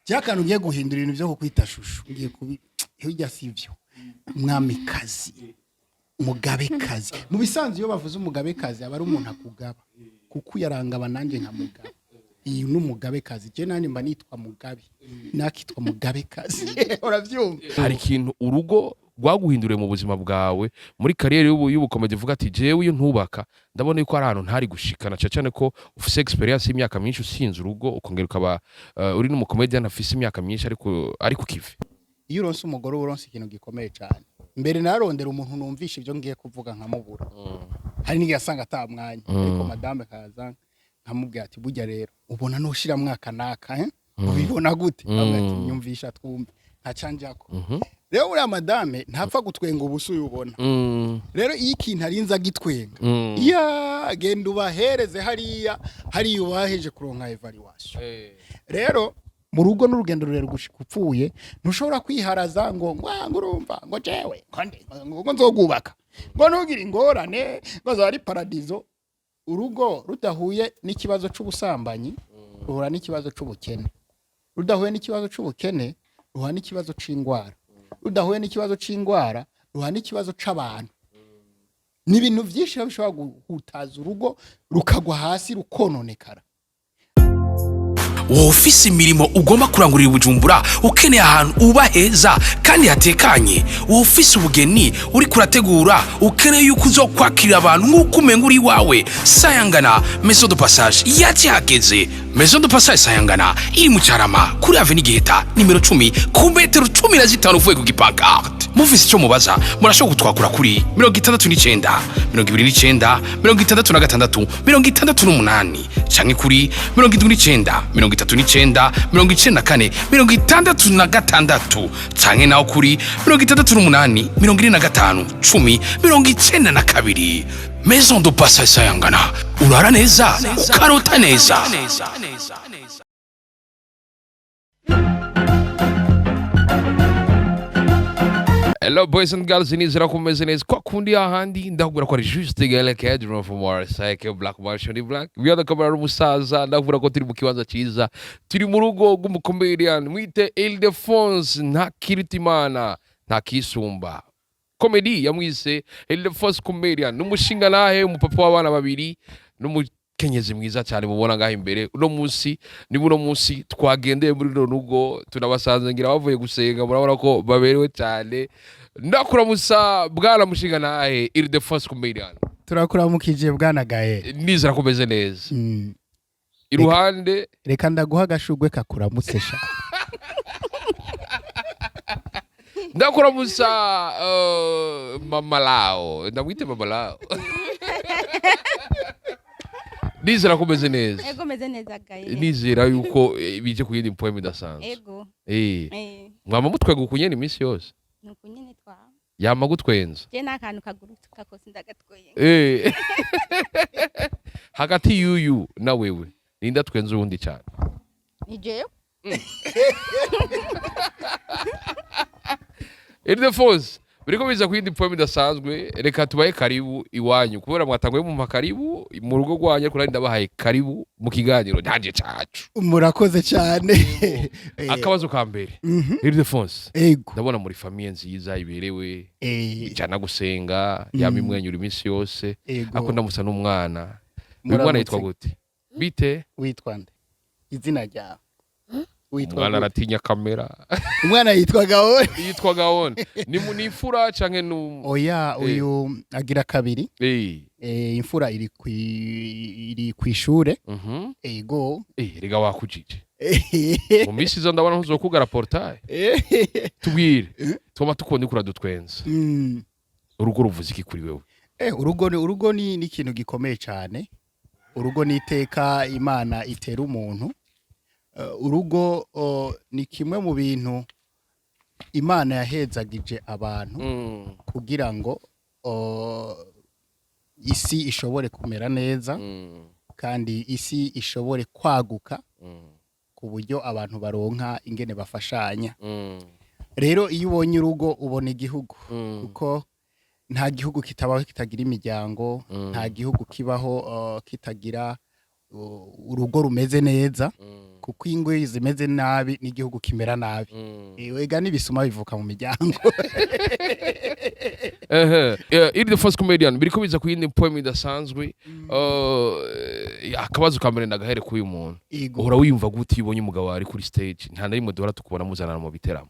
cyakanu ugiye guhindura ibintu byo kukwita shusho ngiye kubi hirya sivyo mwamikazi umugabekazi mu bisanzwe iyo bavuze umugabekazi aba ari umuntu akugaba kuko yarangaba nanjye nka mugaba iyi n'umugabekazi je nani mba nitwa mugabe nakitwa mugabekazi uravyumva hari ikintu urugo rwaguhinduriye mu buzima bwawe muri kariyeri y'ubukomedi uvuga ati jewe iyo ntubaka ndabona yuko ari ahantu ntari gushikana cyane ko ufise experience y'imyaka myinshi usinze urugo ukongera ukaba uri n'umukomedian afise imyaka myinshi ariko kive iyo uronse umugore uronse ikintu gikomeye cyane mbere narondera umuntu numvisha ibyo ngiye kuvuga nkamubura hari n'igihe asanga atamwanya ariko madame kaza nkamubwira ati burya rero ubona noshira mwaka naka ubibona gute ati nyumvisha twumve ntacanjako rero uriya madame ntapfa gutwenga ubuso uyubona rero iyo ikintu arinze agitwenga ya genda ubahereze hariya ubaheje kuronka evaluation rero mu rugo n'urugendo rurerure gushika upfuye ntushobora kwiharaza ngo urumva ngo jewe ngo nzogubaka ngo nugira ingorane ngo zari paradizo urugo rudahuye n'ikibazo c'ubusambanyi ruhura n'ikibazo c'ubukene rudahuye n'ikibazo c'ubukene ruhura n'ikibazo c'ingwara rudahuye n'ikibazo c'ingwara ruhura n'ikibazo c'abantu n'ibintu byinshi bishobora guhutaza urugo rukagwa hasi rukononekara wowe ufise imirimo ugomba kurangurira Bujumbura ukeneye ahantu uba heza kandi hatekanye wowe ufise ubugeni uri kurategura ukeneye yuko uzokwakira abantu nk'uko umenga uri wawe Sayangana Maison de Passage yakihageze Maison de Passage Sayangana iri mu Carama kuri Avenue Giheta nimero 10 ku metero 15 uvuye ku gipankarte mufise icyo mubaza murashobora gutwakura kuri 69 29 66 68 canke kuri 79 39 94 66 canke naho kuri 68 45 10 92 Maison de Passage Sayangana urara neza ukarota neza. Hello boys and girls, inizira kumeze neza kwa kundi ahandi ndakubwira ko ari juste gale cadre from our cycle black marshal black we are the camera umusaza ndakubwira ko turi mu kibanza cyiza turi mu rugo rw'umukomedian mwite Ildephonse nta kiritimana nta kisumba comedy yamwise ildephonsecomedian n'umushinga nahe umupapa w'abana babiri n'umukenyezi mwiza cyane mubona ngaho imbere uno munsi twagendeye muri rugo tunabasanze ngira bavuye gusenga murabona ko baberewe cyane ndakuramusa bwana mushinga nahe ildephonsecomedian turakuramukije bwana gaye nizera kumeze neza iruhande reka ndaguha agashugwe kakuramutse sha ndakuramusa mama lao ndamwite mama lao nizera kumeze neza ego meze neza gaye nizera yuko bije kuyindi poem idasanzwe ego mwama mutwega ukunyene iminsi yose nukunyene twa yama gutwenza je nakantu kagurutuka kose ndagatwenga hagati yuyu na wewe ninda twenza urundi cyane ni jewe Ildephonse biriko biza kuyindi poem idasanzwe reka tubaye karibu iwanyu kubera mwatanguye mu makaribu mu rugo rwanyu ariko ndabahaye karibu mu kiganiro ndanje cacu murakoze cyane akabazo ka mbere Ildephonse ego ndabona muri famille nziza iberewe ijana gusenga yama imwenyura iminsi yose ako ndamusa n'umwana umwana yitwa gute bite witwa nde izina ryawe umwana aratinya kamera umwana yitwa Gahone ni munifura canke oya uyu agira kabiri imfura iri kwishure ego rega wakujije mu misi zo ndabona uzokugara portail tubwire toma tukondi kuradutwenza urugo ruvuze iki kuri wewe urugo ni ikintu gikomeye cyane urugo ni iteka Imana itera umuntu urugo ni kimwe mu bintu Imana yahezagije abantu kugira ngo isi ishobore kumera neza kandi isi ishobore kwaguka ku buryo abantu baronka ingene bafashanya rero iyo ubonye urugo ubona igihugu kuko nta gihugu kitabaho kitagira imiryango nta gihugu kibaho kitagira urugo rumeze neza kuko ingo zimeze nabi n'igihugu kimera nabi wega n'ibisuma bivuka mu miryango ildephonsecomedian biriko biza ku yindi poem idasanzwe akabazo ka mbere ndagahere k'uyu muntu uhora wiyumva gute iyo ubonye umugabo ari kuri stage nta na rimwe duhora tukubona muzanana mu biteramo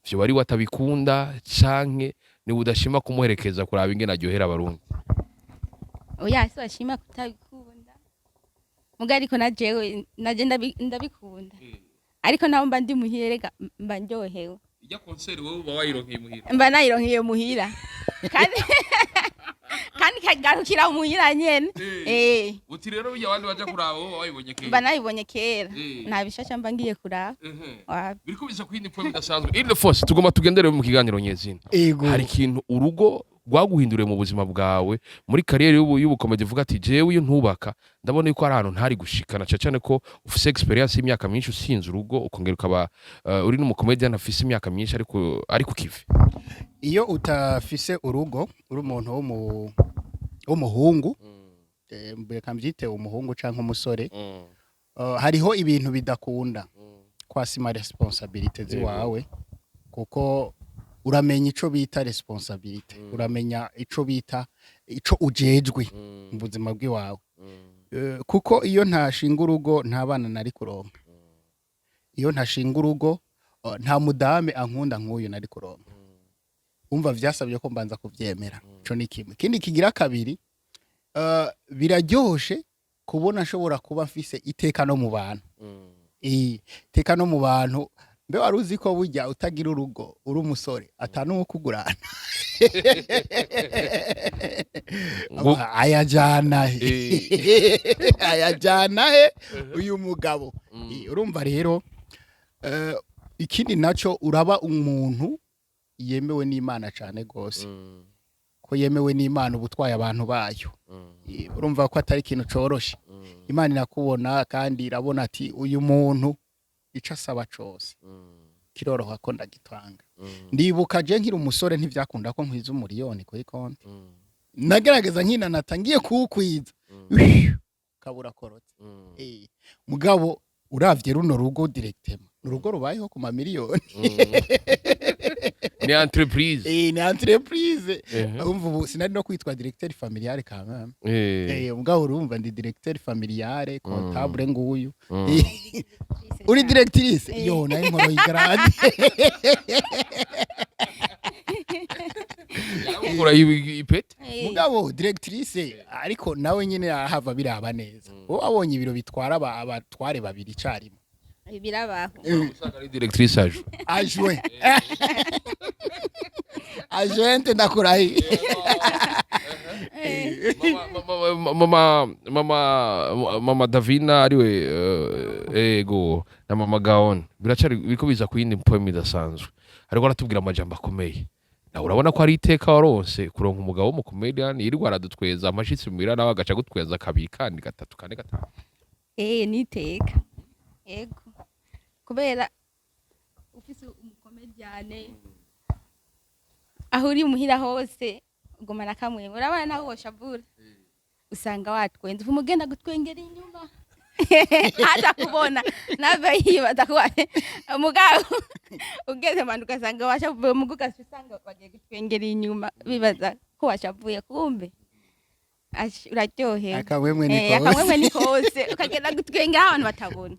vyo wari watabikunda canke niba udashima kumuherekeza kuraba ingene aryohera abarundi oya si washima kutabikunda muga ariko naje ndabikunda ariko naho mba ndi muhirega mba ndyohewe ijya concert wowe uba wayironkeye muhira mba nayironkeye muhira kandi kagarukira muhira nyene uti rero bijya abandi baja kuraba wowe wayibonye kera mba nayibonye kera nta bishasha mba ngiye kuraba biriko biza ku yindi poem idasanzwe ildephonse tugomba tugendere mu kiganiro nyezina hari ikintu urugo rwaguhinduriye mu buzima bwawe muri kariyeri y'ubukomedi uvuga ati jewe iyo ntubaka ndabona yuko ari ahantu ntari gushikana cyane ko ufise experience y'imyaka myinshi usinze urugo ukongera ukaba uri n'umukomedian afise imyaka myinshi ariko kive iyo utafise urugo uri umuntu w'umuhungu mbere mbyite umuhungu canke umusore hariho ibintu bidakunda kwasima responsibility ziwawe kuko uramenya ico bita responsibility uramenya ico bita ico ujejwe mu buzima bw'iwawe kuko iyo ntashinga urugo nta bana nari kuronka iyo ntashinga urugo nta mudame ankunda nk'uyu nari kuronka umva vyasabye ko mbanza kuvyemera ico ni kimwe kindi kigira kabiri biraryoshe kubona nshobora kuba mfise iteka no mu bantu iteka no mu bantu mbe wari uzi ko burya utagira urugo uri umusore atanuwo kugurana ayajana he uyu mugabo urumva rero ikindi naco uraba umuntu yemewe n'Imana cane gose ko yemewe n'Imana ubutwaye abantu bayo urumva ko atari ikintu coroshe Imana irakubona kandi irabona ati uyu muntu ico asaba cose kiroroha ko ndagitanga ndibuka je nkiri umusore ntivyakunda ko nkwiza umuriyoni kuri konti nagerageza nkina natangiye kuwukwiza kabura korotse mugabo uravye runo rugo directement urugo rubayeho ku mamiliyoni ni entreprise ni entreprise umva ubu sinari no kwitwa directeur familiale quand même mugabo urumva ndi directeur familiale comptable nguyu uri directrice yo nayo nkoro yigrade ura ipete mugabo directrice ariko nawe nyine hava biraba neza wo abonye ibiro bitwara abatware babiri carimo birabaho usanga ari directrice ajwe agente ndakurahi mama Davina ariwe ego na mama Gaon biracari biko biza ku yindi poem idasanzwe ariko aratubwira amajambo akomeye na urabona ko ari iteka waronse kuronka umugabo mu comedian yirirwa aradutweza amashitsi mwira nawe agaca gutweza kabiri kandi gatatu kane gatanu niteka ego kubera ufise umukomediane aho uri muhira hose ugomana kamwe urabana naho woshavura usanga watwenze umugenda gutwengera inyuma hata kubona nave yibaza ko umugabo ugeze manuka usanga washavuye muguka usanga bagiye gutwengera inyuma bibaza ko washavuye kumbe uraryohewe akamwemwe ni kose ukagenda gutwengera abantu batabona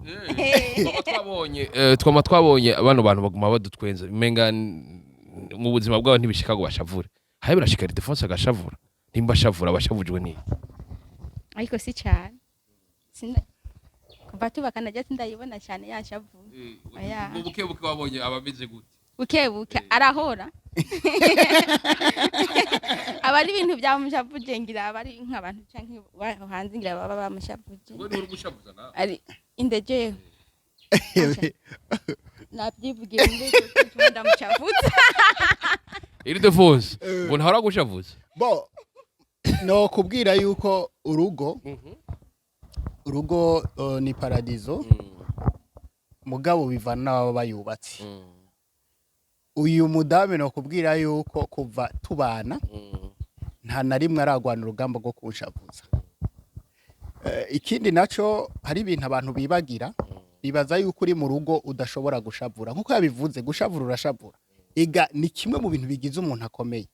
twama twabonye abantu baguma badutwenza menga mu buzima bwabo ntibishika ngo bashavure haye birashika ildephonse agashavura nimba shavura bashavujwe ni ariko si cyane kuva tubakana je ndayibona cyane yashavuye mu bukebuke wabonye abameze gute bukebuke arahora abari ibintu byamushavuje ngira abari nk'abantu canke hanze ngira baba bamushavuje we uri gushavuza na ari indeje nabyivugiye ndetse ndamushavuza ildephonse ngo ntahora gushavuza bo no kubwira yuko urugo ni paradizo mugabo bivana n'abo bayubatse uyu mudame no kubwira yuko kuva tubana nta na rimwe aragwana urugamba rwo kunshavuza ikindi naco hari ibintu abantu bibagira bibaza yuko uri mu rugo udashobora gushavura nkuko yabivuze gushavura urashavura ega ni kimwe mu bintu bigize umuntu akomeye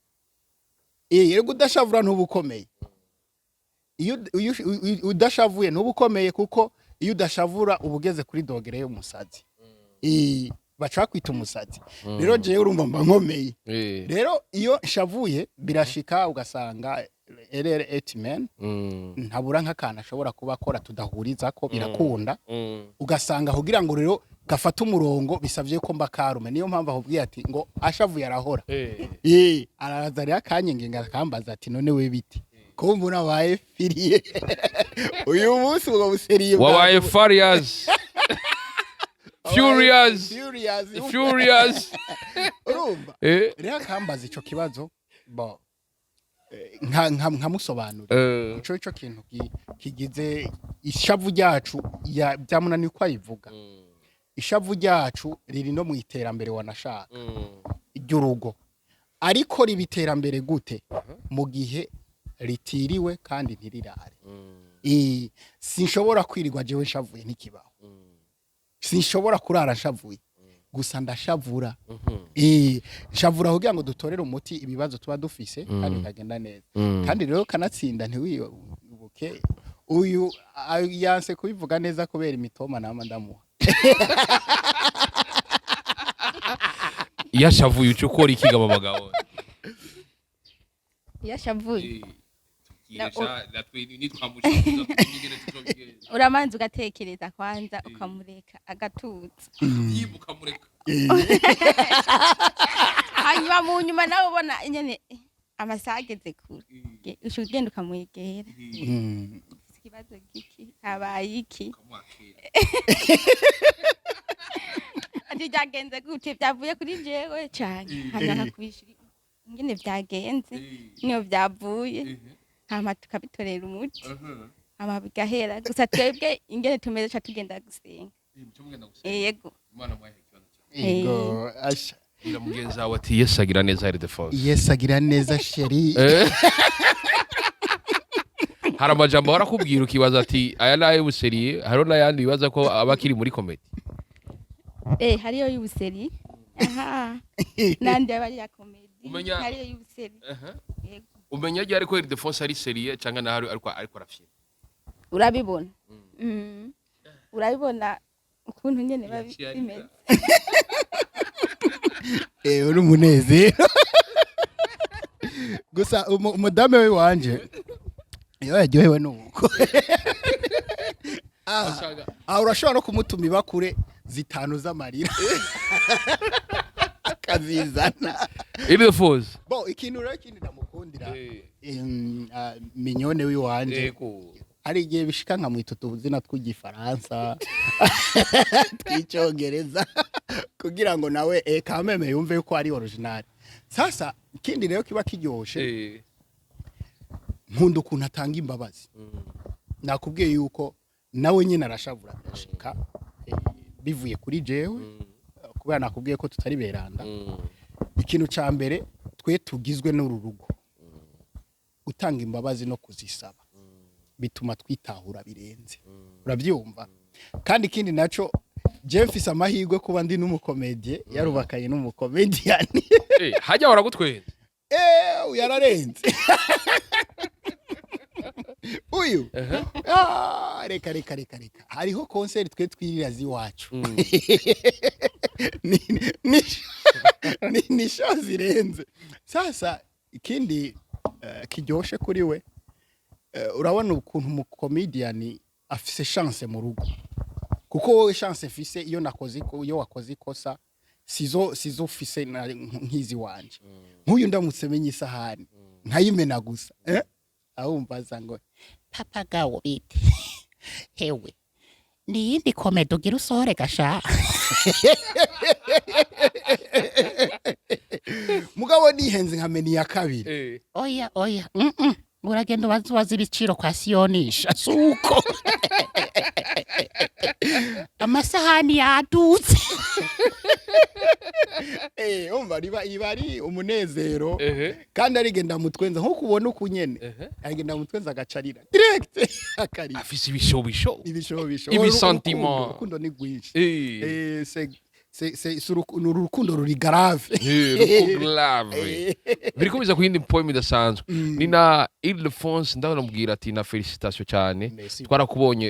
rero udashavura ntubukomeye iyo udashavuye ntubukomeye kuko iyo udashavura ubugeze kuri dogere y'umusazi bacha kwita umusazi rero jewe urumva mba nkomeye rero iyo nshavuye birashika ugasanga men ntabura nk'akana ashobora kuba akora tudahuriza ko birakunda ugasanga kugira ngo rero gafata umurongo bisavye ko mba karume niyo mpamvu ahubwiye ati ngo ashavuye arahora araza rero akanyengenga akambaza ati none we biti ko mbona waye firiye uyu munsi ubwo buseriye wabaye furious urumva rero akambaza ico kibazo bo nkamusobanura ico kintu kigize ishavu ryacu byamunaniye uko ayivuga ishavu ryacu riri no mu iterambere wanashaka iry'urugo ariko ribiterambere gute mu gihe ritiriwe kandi ntirirare sinshobora kwirirwa jewe nshavuye ntikibaho sinshobora kurara nshavuye gusa ndashavura nshavura kugira ngo dutorere umuti ibibazo tuba dufise kandi kagenda neza kandi rero kanatsinda ntiwibuke uyu yanse kubivuga neza kubera imitoma nama ndamuha yashavuye ucukora ikigaba bagabo yashavuye uramanza ugatekereza kwanza ukamureka agatuza hanyuma mu nyuma nawe ubona nyene amasaha ageze kure ugenda ukamwegera ikibazo giki habaye iki ati byagenze gute byavuye kuri jewe cyane hanyuma kubishira ingene byagenze niyo byavuye hama tukabitorera umuti hama bigahera gusa twebwe ingene tumeze cha tugenda gusenga yego yego asha ndamugenza wati yesagira neza ildephonse yesagira neza sheri hari amajambo barakubwira ukibaza ati aya nayo y'ubuseri haro n'ayandi bibaza ko abakiri muri comedy hariyo y'ubuseri aha nandi abari ya comedy hariyo y'ubuseri yego umenya rya ariko ildephonse ari serie cyangwa naho ariko arafye urabibona urabibona ukuntu nyene babimeze uri umunezero gusa umudame we wanje iyo yaryohewe nuko urashobora no kumutuma ibakure zitanu z'amarira akazizana ildephonse bo ikintu rero kindi ndamukundira minyone w'iwanje hari igihe bishika nkamwita utuzina tw'igifaransa tw'icyongereza kugira ngo nawe kameme yumve yuko ari original sasa ikindi rero kiba kiryoshe nkunda ukuntu atanga imbabazi nakubwiye yuko nawe nyine arashavura ashika bivuye kuri jewe kubera nakubwiye ko tutari beranda ikintu ca mbere twe tugizwe n'uru rugo gutanga imbabazi no kuzisaba bituma twitahura birenze urabyumva kandi ikindi naco je mfise amahirwe kuba ndi n'umukomedie yarubakaye n'umukomedian hajya waragutwenze uyararenze uyu reka hariho concert twe twirira ziwacu ni show zirenze sasa ikindi kiryoshe kuri we urabona ukuntu umukomedian afise chance mu rugo kuko wowe chance fise iyo wakoze ikosa sizo fise nkizi wanje nk'uyu ndamutse menye isahani nkayimena gusa ahumbaza ngo papa gawo bite hewe ni yindi komedi ugira usohore gasha mugabo nihenze nkamenya iya kabiri oya uragenda ubaza ibiciro kwa siyonisha suko amasahani yadutse umva iba ari umunezero kandi arigenda mutwenza nko kubona ukunyene arigenda mutwenza agacarira direct akari afise ibishobisho ibisentiment urukundo ni gwinshi c'est urukundo ruri grave biriko biza kuyindi poem idasanzwe ni na Ildephonse ndabona ati na felicitation cyane twarakubonye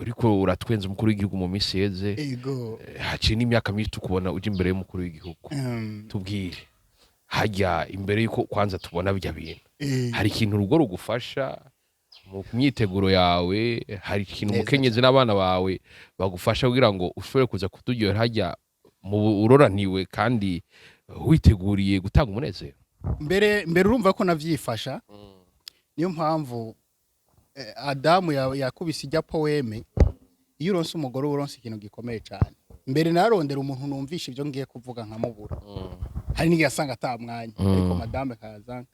uriko uratwenza umukuru w'igihugu mu minsi yeze haciye n'imyaka myinshi tukubona uje imbere y'umukuru w'igihugu tubwire hajya imbere yuko kwanza tubona bijya bintu hari ikintu urugo rugufasha mu myiteguro yawe hari ikintu umukenyezi n'abana bawe bagufasha kugira ngo ushobore kuza kuturyohera hajya mu uroraniwe kandi witeguriye gutanga umunezero mbere urumva ko navyifasha niyo mpamvu Adamu yakubise ijya poeme iyo uronse umugore uronse ikintu gikomeye cyane mbere narondera umuntu numvisha ibyo ngiye kuvuga nkamubura hari n'igihe asanga atamwanya ariko madame kaza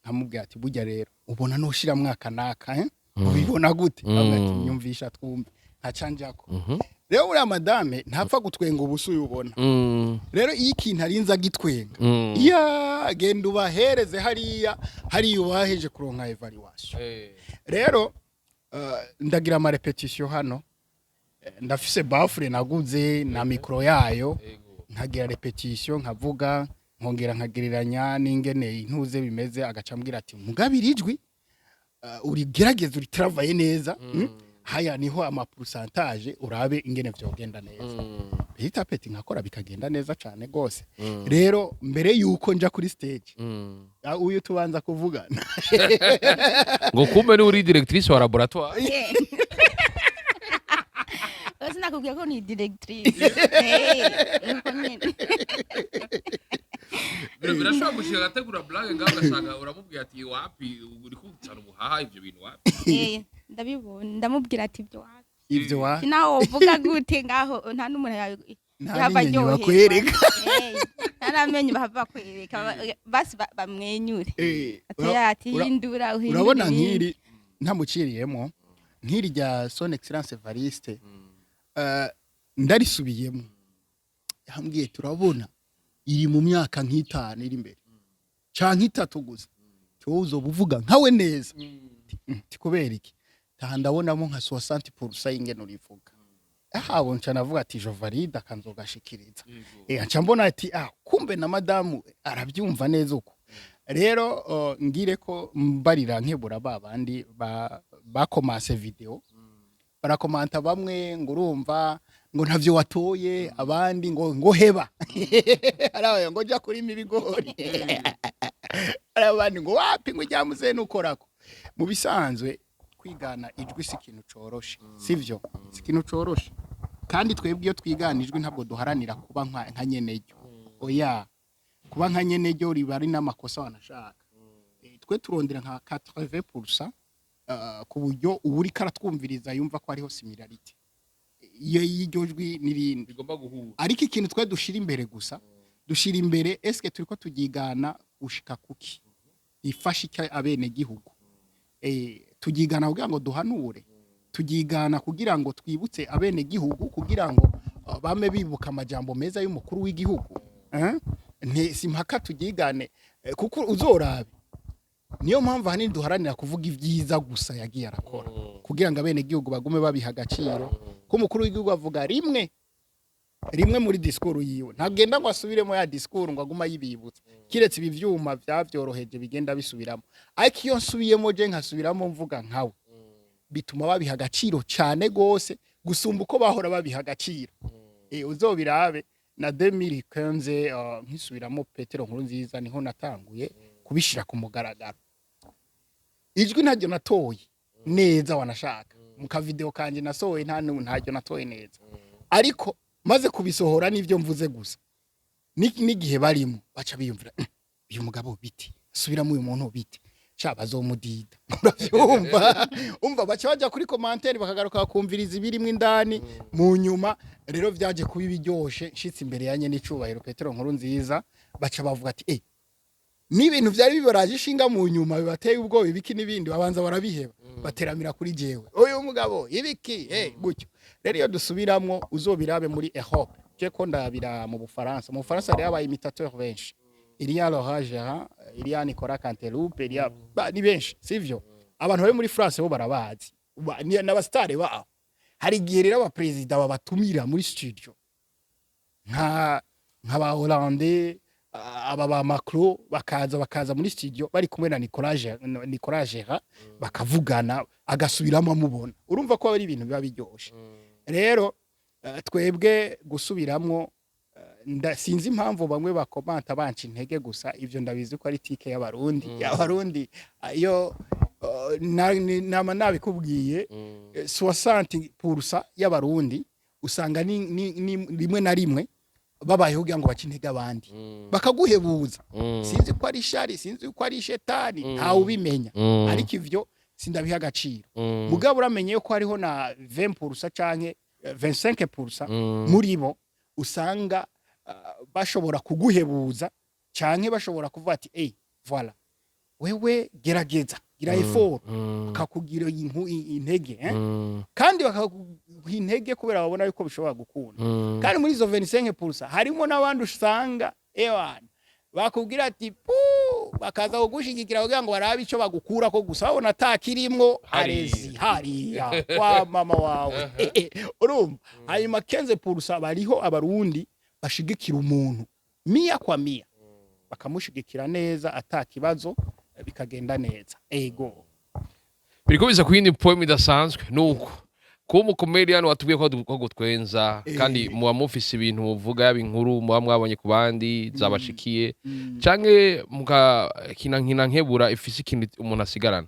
nkamubwira ati burya rero ubona noshira mwaka naka ubibona gute ati nyumvisha twumve ntacanjako rero uriya madame ntapfa gutwenga ubusa uyubona rero iyo ikintu arinza gitwenga ya genda ubahereze hariya ubaheje kuronka evaluation rero ndagira ama repetition hano ndafise bafure naguze na micro yayo nkagira repetition nkavuga nkongera nkagereranya n'ingene intuze bimeze agacambwira ati mugabirijwi uri gerageza uri travaye neza haya niho ama pourcentage urabe ingene vyogenda neza bita peti nkakora bikagenda neza cyane gose rero mbere yuko nja kuri stage uyu tubanza kuvugana ngo kumbe ni uri directrice wa laboratoire nakubwiye ko ni directrice birashobora gushira gategura blague ngaho gasanga uramubwira ati wapi uri kutsana ubuhaha ivyo bintu wapi ndabibona ndamubwira ati ibyo wapi naho uvuga gute ngaho nta n'umuntu yava bakwereka ntaramenye bahava kwereka basi bamwenyure ati hindura urabona nkiri ntamuciriyemo nkiri rya son excellence Evariste ndarisubiyemo yambwiye turabona iri mu myaka nk'itanu iri imbere canke itatu gusa cyozo buvuga nkawe neza tikubera iki ndabonamo nka 60% y'ingeno rivuga ahabo nca navuga ati jo valide akanzogashikiriza nca mbona ati kumbe na madamu arabyumva neza uko rero ngire ko mbarira nkebura babandi bakomase video barakomanta bamwe ngo urumva ngo ntavyo watoye abandi ngo heba arawe ngo ja kuri ibigori arabandi ngo wapi ngo jyamuze nukorako mu bisanzwe kwigana ijwi sikintu coroshe sivyo sikintu coroshe kandi twebwe iyo twiganijwe ntabwo duharanira kuba nka nyenejo oya kuba nka nyenejo riba ari n'amakosa wanashaka twe turondera nka 80% ku buryo uri karatwumviriza yumva ko ariho similarity iyo yijojwi nirindi bigomba guhura ariko ikintu twe dushira imbere gusa dushira imbere eske turiko tugigana ushika kuki ifasha icyo abene gihugu tugigana kugira ngo duhanure tugigana kugira ngo twibutse abene gihugu kugira ngo bame bibuka amajambo meza y'umukuru w'igihugu simpaka tugigane kuko uzorabe niyo mpamvu hanini duharanira kuvuga ibyiza gusa yagiye arakora kugira ngo abene gihugu bagume babiha agaciro ko umukuru w'igihugu avuga rimwe muri discours yiwe ntagenda ngo asubiremo ya discours ngo aguma yibibutsa kiretse ibi vyuma byavyoroheje bigenda bisubiramo ariko iyo nsubiyemo je nkasubiramo mvuga nkawe bituma babiha agaciro cyane gose gusumba uko bahora babiha agaciro uzobirabe na 2015 nkisubiramo Petero nkuru nziza niho natanguye kubishira ku mugaragaro ijwi ntajyo natoye neza wanashaka muka video kanje nasohoye ntajyo natoye neza ariko maze kubisohora nivyo mvuze gusa n'igihe barimo baca biyumvira uyu mugabo biti subiramo uyu muntu biti bazomudida umva baca baja kuri commentaire bakagaruka kumviriza ibirimo indani mu nyuma rero vyaje kuba biryoshe nshitse imbere yanye n'icubahiro Petero nkuru nziza baca bavuga ati n'ibintu byari biboraje ishinga mu nyuma bibateye ubwo ibiki nibindi babanza barabiheba bateramira kuri jewe uyu mugabo ibiki gutyo rero iyo dusubiramwo uzobirabe muri Europe je ko ndabira mu Bufaransa rero aba imitateur benshi il y a Laurent Gérard il y a Nicolas Canteloupe il y a ni benshi sivyo abantu bari muri France bo barabazi n'abastare babo hari igihe rero aba president babatumira muri studio nk'aba Hollande aba ba Macron bakaza muri studio bari kumwe na Nicolas Gérard bakavugana agasubiramo amubona urumva ko ari ibintu biba biryoshe rero twebwe gusubiramwo sinzi impamvu bamwe bakomanta banca intege gusa ivyo ndabizi ko ari tike y'abarundi iyo nama nabikubwiye 60% y'abarundi usanga ni rimwe na rimwe babayeho kugira ngo bakintege abandi bakaguhebuza sinzi ko ari shari sinzi ko ari shetani ntawe ubimenya ariko ivyo sindabiha agaciro mugabo uramenye ko hariho na 20% canke 25% muri bo usanga bashobora kuguhebuza canke bashobora kuvuga ati voilà wewe gerageza gira effort akakugira intege kandi bakaguha intege kubera babona yuko bishobora gukunda kandi muri zo 25% harimo n'abandi usanga bakubwira ati bakaza kugushigikira kugira ngo barabe ico bagukura ko gusa babona atakirimwo arezi hariya kwa mama wawe urumva hanyuma 15% bariho abarundi bashigikira umuntu 100% bakamushigikira neza atakibazo bikagenda neza ego biriko biza ku yindi poem idasanzwe nuko kuba umukomedian watubwiye ko gutwenza kandi muba mufise ibintu muvuga yaba inkuru muba mwabonye ku bandi zabashikiye canke mukakina nkebura ifise ikintu umuntu asigarana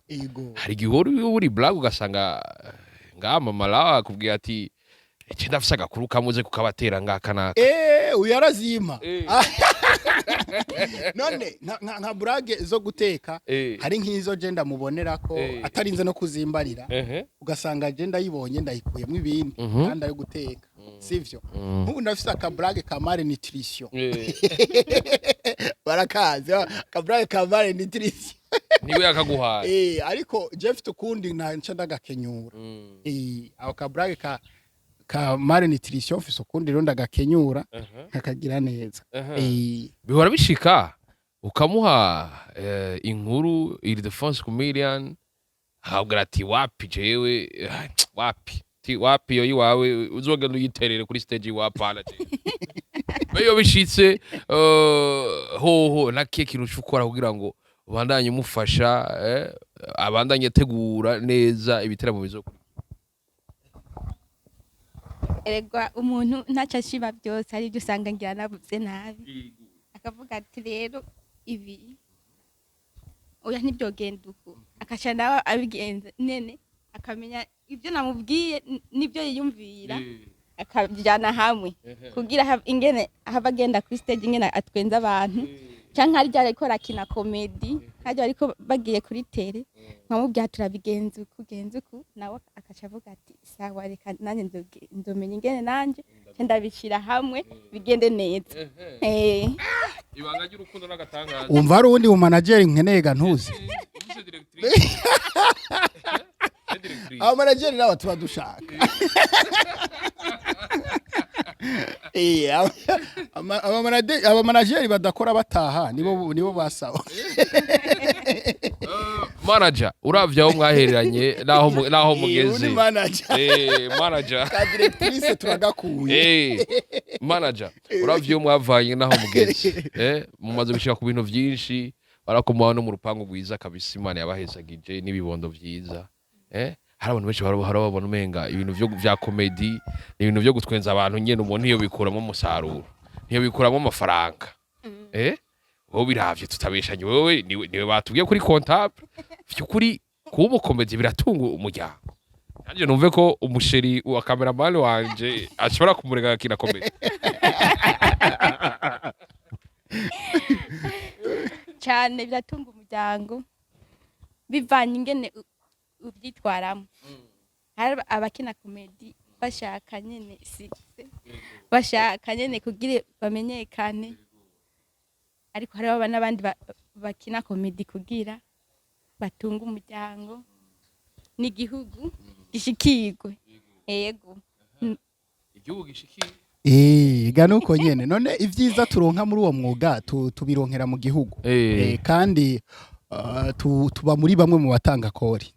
hari igihe uri blague ugasanga mama lawa akubwiye ati icyo ndafise agakuru kamuze kukabatera ngakanaka uyarazima none nka brage zo guteka hari nk'izo je ndamubonera ko atarinze no kuzimbarira ugasanga je ndayibonye ndayikuyemo ibindi kandi ayo guteka sivyo nk'ubu ndafise aka brage ka mare nutrition barakaze aka brage ka mare nutrition niwe yakaguhaye ariko je mfite ukundi nca ndagakenyura aho ka brage ka mare nutrition office ukundi rero ndagakenyura kakagira neza bihora bishika ukamuha inkuru ildephonsecomedian habwira ati wapi jewe wapi yo iwawe uzogenda uyiterere kuri stage wapana beyo bishitse ho nake kintu cyukora kugira ngo ubandanye umufasha abandanye tegura neza ibiteramo bizokuri Eregwa umuntu ntaca ashiba byose ari dusanga ngira nabuze nabi akavuga ati rero ibi oya ntibyogenda uko akaca nawe abigenze nene akamenya ibyo namubwiye nibyo yiyumvira akajyana hamwe kugira ingene hava agenda kuri stage ingene atwenza abantu canke ari ariko rakina comedy kandi ariko bagiye kuri tele nkamubwira turabigenza kugenza uku nawe akaca avuga ati sawa reka nanje nzomenya ingene nanje ndabishira hamwe bigende neza ibanga ry'urukundo n'agatangaza umva ari undi mu manager nkenega ntuzi aba manager nawe tuba dushaka aba manager badakora bataha nibo basaba manager uravye aho mwahereranye naho mugeze manager ka directrice turagakuye manager uravye mwavanye naho mugeze mumaze gushika ku bintu byinshi barakomaho no mu rupango rwiza kabisa Imana yabahesagije n'ibibondo vyiza hari abantu benshi barabona umenga ibintu vya comedy ibintu byo gutwenza abantu nyene umuntu iyo bikuramo umusaruro niyo bikuramo amafaranga wowe biravye tutabeshanye wowe niwe batubwiye kuri comptable byukuri kuba umukomedi biratunga umuryango kandi numve ko umusheri wa cameraman wanje ashobora kumurega akina comedy cyane biratunga umuryango bivanye ingene ubyitwaramo hari abakina comedy bashaka nyene bashaka nyene kugira bamenyekane ariko hari n'abandi bakina comedy kugira batunga umuryango n'igihugu gishikirwe yego igihugu gishikirwe ega nuko nyene none ivyiza turonka muri uwo mwuga tubironkera mu gihugu kandi tuba muri bamwe mu batanga kori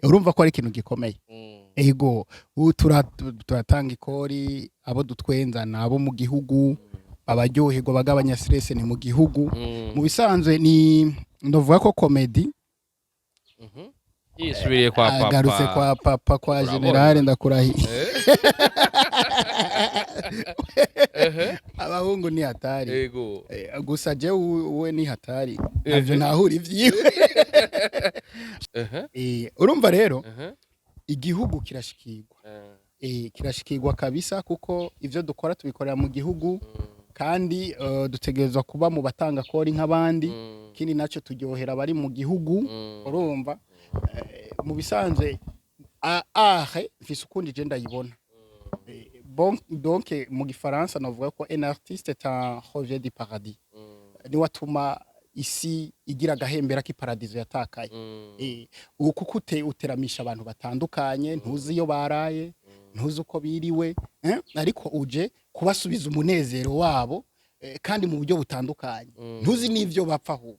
urumva ko ari ikintu gikomeye ego turatanga ikori abo dutwenza nabo mu gihugu abaryoherwa bagabanya stress ni mu gihugu mu bisanzwe ni ndovuga ko comedy yisubiriye kwa papa agarutse kwa papa kwa general ndakurahiye abahungu ni hatari gusa je we ni hatari navyo nahura ivyiwe urumva rero igihugu kirashikirwa kirashikirwa kabisa kuko ivyo dukora tubikorera mu gihugu kandi dutegerezwa kuba mu batanga kori nk'abandi kindi naco turyohera bari mu gihugu urumva mu bisanzwe mfise ukundi je ndayibona donc mu gifaransa navuga ko un artiste est un revers du paradis ni watuma isi igira gahembera k'iparadizo yatakaye kuko uteramisha abantu batandukanye ntuzi iyo baraye ntuzi uko biriwe ariko uje kubasubiza umunezero wabo kandi mu buryo butandukanye ntuzi n'ivyo bapfa ahubwo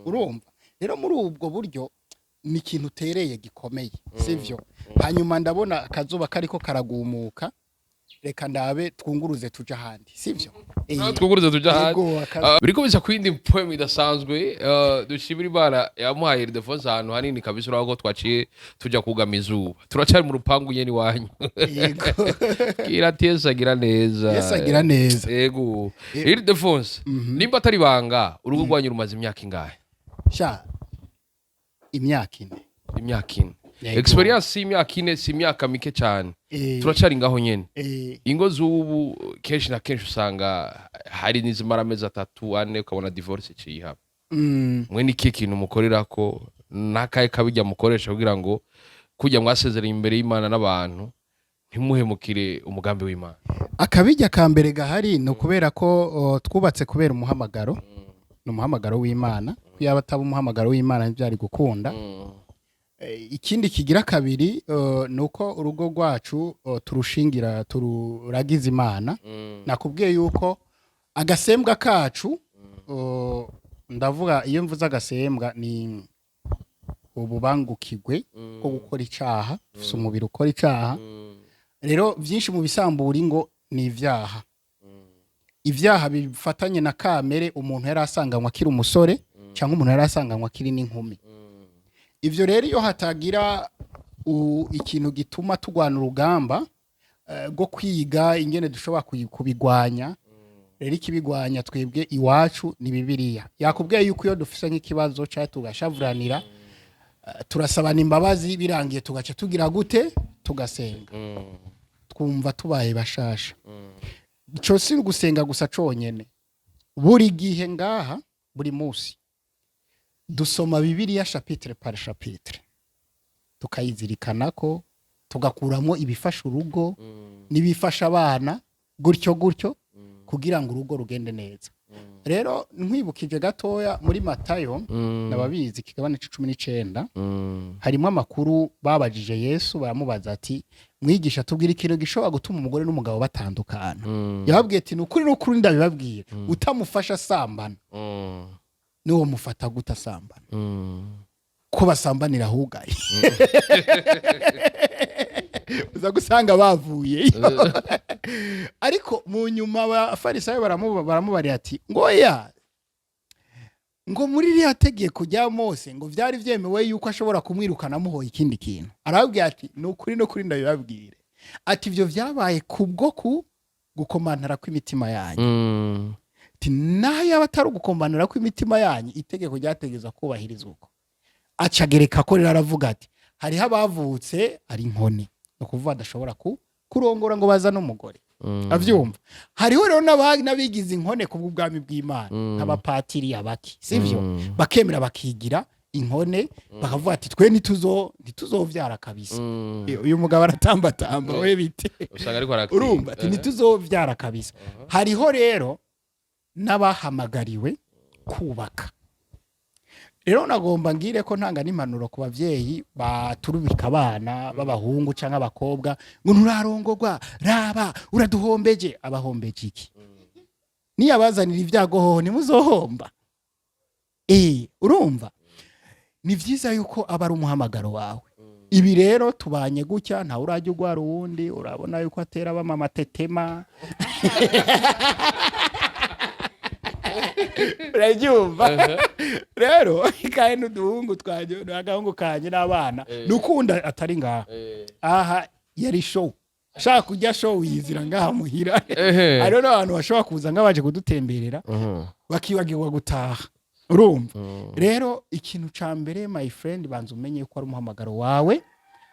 urumva rero muri ubwo buryo ni ikintu utereye gikomeye sivyo hanyuma ndabona akazuba kariko karagumuka reka ndabe twunguruze tuja handi sivyo twunguruze tuja handi biriko biza kwindi poem idasanzwe dushimira Imana yamuhaye ildephonse ahantu hanini kabisa urako twaciye tuja kugama izuba turacari mu rupangu nyene wanyu yego kiratesagira neza yesagira neza yego ildephonse nimba atari banga urugo rwanyu rumaze imyaka ingahe sha imyaka ine experience y'imyaka ine si imyaka mike cyane turacari ngaho nyene ingo z'ubu kenshi na kenshi usanga hari n'izimara amezi 3 4 ukabona divorce ciyihaba mwe ni kintu mukorerako nakaye kabijya mukoresha kugira ngo kujya mwasezerera imbere y'Imana n'abantu ntimuhemukire umugambi w'Imana akabijya ka mbere gahari no kubera ko twubatse kubera umuhamagaro no muhamagaro w'Imana yaba ataba umuhamagaro w'Imana ntibyari gukunda ikindi kigira kabiri nuko urugo rwacu turushingira tururagiza Imana nakubwiye yuko agasembwa kacu ndavuga iyo mvuze agasembwa ni ububangukirwe ko gukora icaha dufise umubiri ukora icaha rero byinshi mu bisambura ingo ni ivyaha bifatanye na kamere umuntu yari asanganywa akiri umusore cyangwa umuntu yari asanganywa akiri n'inkumi ivyo rero iyo hatagira ikintu gituma tugwana urugamba rwo kwiga ingene dushobora kubigwanya rero ikibigwanya twebwe iwacu ni Bibiliya yakubwiye yuko iyo dufise nk'ikibazo cya tugashavuranira turasabana imbabazi birangiye tugaca tugira gute tugasenga twumva tubaye bashasha ico si gusenga gusa conyene buri gihe ngaha buri musi dusoma Bibiliya chapitre par chapitre tukayizirikanako tugakuramo ibifasha urugo nibifasha abana gutyo kugira ngo urugo rugende neza rero nkwibukije gatoya muri Matayo nababizi kigabane 19 harimo amakuru babajije Yesu baramubaza ati mwigisha tubwira ikintu gishobora gutuma umugore n'umugabo batandukana yababwiye ati nukuri ndabibabwira utamufasha sambana niwo mufata gutasambana ko basambanira hugaye uza gusanga bavuye ariko mu nyuma abafarisayo baramubarira ati ngo muri iriya tegeko rya Mose ngo vyari vyemewe yuko ashobora kumwirukana muhoye ikindi kintu arababwira ati nukuri ndabibabwire ati ivyo vyabaye kubwo gukomantara kw'imitima yanyu naho abatari ugukombanira kw'imitima yanyu itegeko ryategeza kubahirizwa uko acagereka ko rero aravuga ati hariho abavutse ari inkone no kuvuga adashobora kurongora ngo baza n'umugore avyumva hariho rero n'abigize inkone ku bw'ubwami bw'Imana nk'abapatiri abaki sivyo bakemera bakigira inkone bakavuga ati twe ntituzovyara kabisa uyu mugabo aratambatamba we bite urumva ati ntituzovyara kabisa hariho rero n'abahamagariwe kubaka rero nagomba ngire ko ntanga n'impanuro ku bavyeyi baturubika abana b'abahungu canke abakobwa ngo nturarongorwa raba uraduhombeje abahombeje iki niyabazanira ibyago hoho ntimuzohomba. Urumva ni vyiza yuko aba ari umuhamagaro wawe. Ibi rero tubanye gutya nta urajya ugwara uwundi, urabona yuko atera bama tetema. Urabyumva rero ikaye n'uduhungu twanje n'agahungu kanje n'abana dukunda atari ngaha aha yari show shaka kujya show yizira ngaha muhira ariho n'abantu bashobora kuza ngabaje kudutemberera bakibagirwa gutaha. Urumva rero ikintu ca mbere my friend banza umenye ko ari umuhamagaro wawe,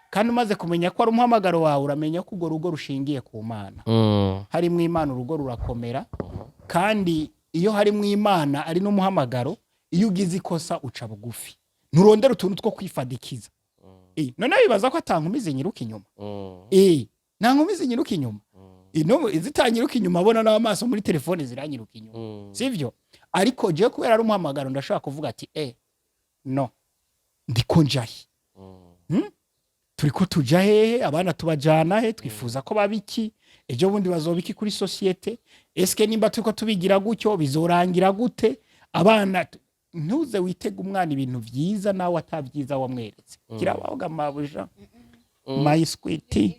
kandi umaze kumenya ko ari umuhamagaro wawe uramenya ko urwo rugo rushingiye ku Mana. Harimwo Imana urugo rurakomera, kandi iyo harimwo Imana ari n'umuhamagaro, iyo ugize ikosa uca bugufi nturondera utuntu two kwifadikiza. None bibaza ko atankumize nyiruka inyuma. Nta nkumize nyiruka inyuma. Ino izitanyiruka inyuma abona n'amaso muri telefone ziranyiruka inyuma. Sivyo? Ariko je kubera ari umuhamagaro ndashaka kuvuga ati no ndiko njahi. Turiko tuja hehe, abana tubajana he, twifuza ko babiki ejo bundi bazobiki kuri societe, eske nimba turiko tubigira gutyo bizorangira gute? Abana ntuze witega umwana ibintu vyiza nawe atabyiza wamweretse. Kirabahoga mabuja my sweetie.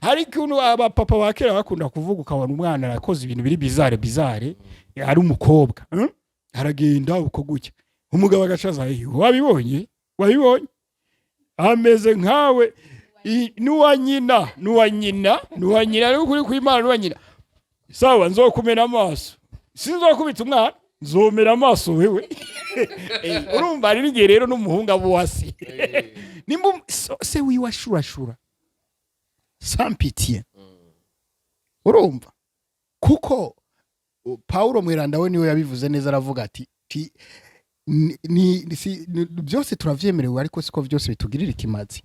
Hari kuntu aba papa bakera bakunda kuvuga ukabona umwana arakoze ibintu biri bizare ari umukobwa aragenda uko gutya umugabo agacaza wabibonye ameze nkawe nuwa nyina ari kuri kw'Imana nuwa nyina. Sawa nzokumena amaso sinzokubita umwana nzomera amaso wewe. Urumva ari ngiye rero n'umuhungu abuwasi nimba se wiwe ashurashura sans pitié. Urumva kuko Paulo Mweranda we niwe yabivuze neza, aravuga ati byose turavyemerewe ariko siko byose bitugirira ikimazi.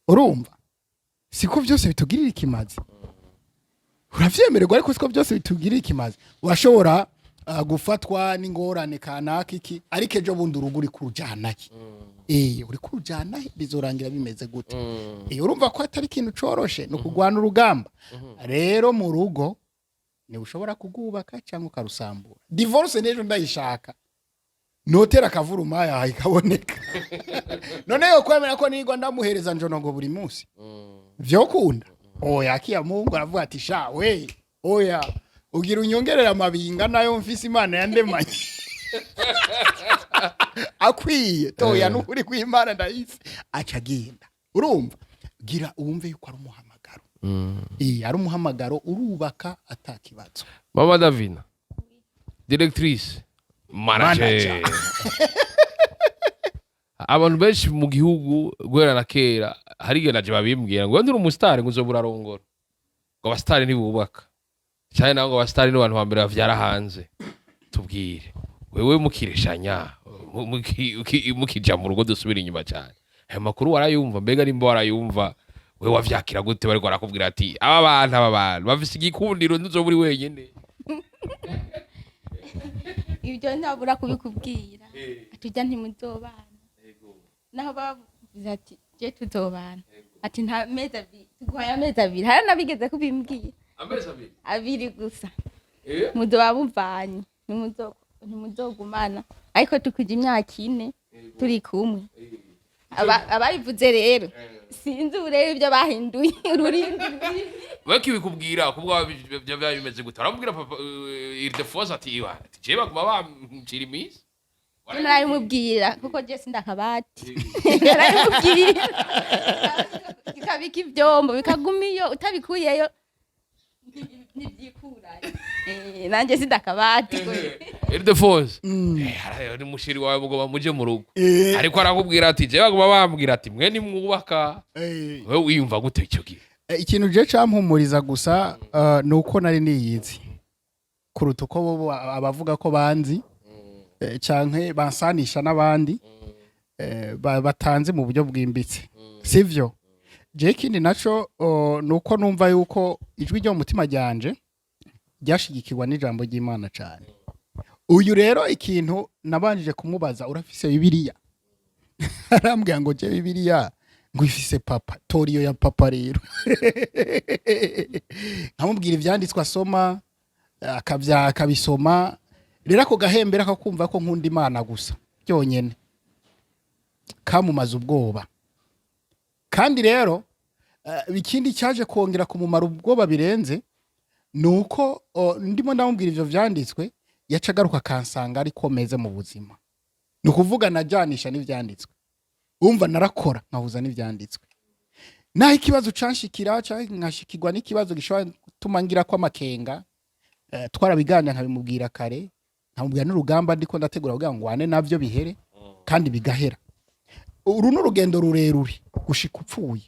Urumva siko byose bitugirira ikimazi. Uravyemererwa ariko siko byose bitugirira ikimazi. Washobora gufatwa n'ingorane kanaka iki ariko ejo bundi uruguri kurujana ki uri kurujana bizorangira bimeze gute? Urumva ko atari ikintu coroshe no kugwana urugamba. Rero mu rugo ni ushobora kugubaka cyangwa ukarusambura. Divorce nejo ndayishaka notera kavuruma yaha ikaboneka. None yo kwemera ko nigwa ndamuhereza njono ngo buri munsi vyo kunda akiya Mungu aravuga ati sha we ugira unyongerera amabinga nayo mfise Imana yandemanye. Akwiye toya n'ukuri kw'Imana ndayise acagenda. Urumva gira uwumve yuko ari umuhamagaro. Ari umuhamagaro urubaka atakibazo. Mama Davina, directrice, manager. Abantu benshi mu gihugu gwera na kera hari naje babimbwira ngo nduri umustar ngo uzobura rongora. Ngo abastar ntibubaka. Cyane naho ngo abastar ni abantu bambere bavyara hanze. Tubwire wewe mukireshanya mukija mu rugo dusubira inyuma cyane. Aya makuru warayumva mbega nimba warayumva we wavyakira gute bari barakubwira ati aba bantu bafise igikundiro ntuzoburi wenyene? Ibyo ntabura kubikubwira atujya ntimuzobana naho bavuze ati je tuzobana ati nta meza abiri tuguhaye ameza abiri hari nabigeze kubimbwira ameza abiri gusa muzoba muvanye ntimuzogumana ariko tukuje imyaka 4 turi kumwe. Ababivuze rero sinzi urebe ibyo bahinduye ururindi baki bikubwira kubwa byo bimeze gute? Aramubwira papa ildephonse ati iwa je baguma bamcira imisi narayimubwira kuko je sindakabati narayimubwira ikabika ivyombo bikagumiyo utabikuyeyo nibyikuraye nanje sindakabati ildephonse ari mushiri wawe mugoba muje mu rugo ariko arakubwira ati je baguma bambwira ati mwe ni mwubaka wewe wiyumva gute icyo gihe? Ikintu je campumuriza gusa nuko nari niyizi kuruta uko bo abavuga ko banzi canke bansanisha n'abandi batanze mu buryo bwimbitse, sivyo? Je kindi naco nuko numva yuko ijwi ryo mutima ryanje ryashigikirwa n'ijambo ry'Imana cyane. Uyu rero ikintu nabanjije kumubaza urafise Bibiliya? Arambwira ngo je Bibiliya ngo ifise papa toriyo ya papa rero nkamubwira ivyanditswe asoma akabisoma rero ako gahembera akakumva ko nkunda Imana gusa byonyene kamumaze ubwoba kandi rero ikindi cyaje kongera kumumara ubwoba birenze nuko ndimo ndamubwira ivyo vyanditswe yacagaruka kansanga ari komeze mu buzima nukuvuga najanisha n'ivyanditswe umva narakora nkahuza n'ivyanditswe naho ikibazo canshikira nkashikirwa n'ikibazo gishobora gutuma ngira ko amakenga twarabiganira nkabimubwira kare nkamubwira n'urugamba ndiko ndategura kugira ngo wane navyo bihere kandi bigahera uru n'urugendo rurerure gushika upfuye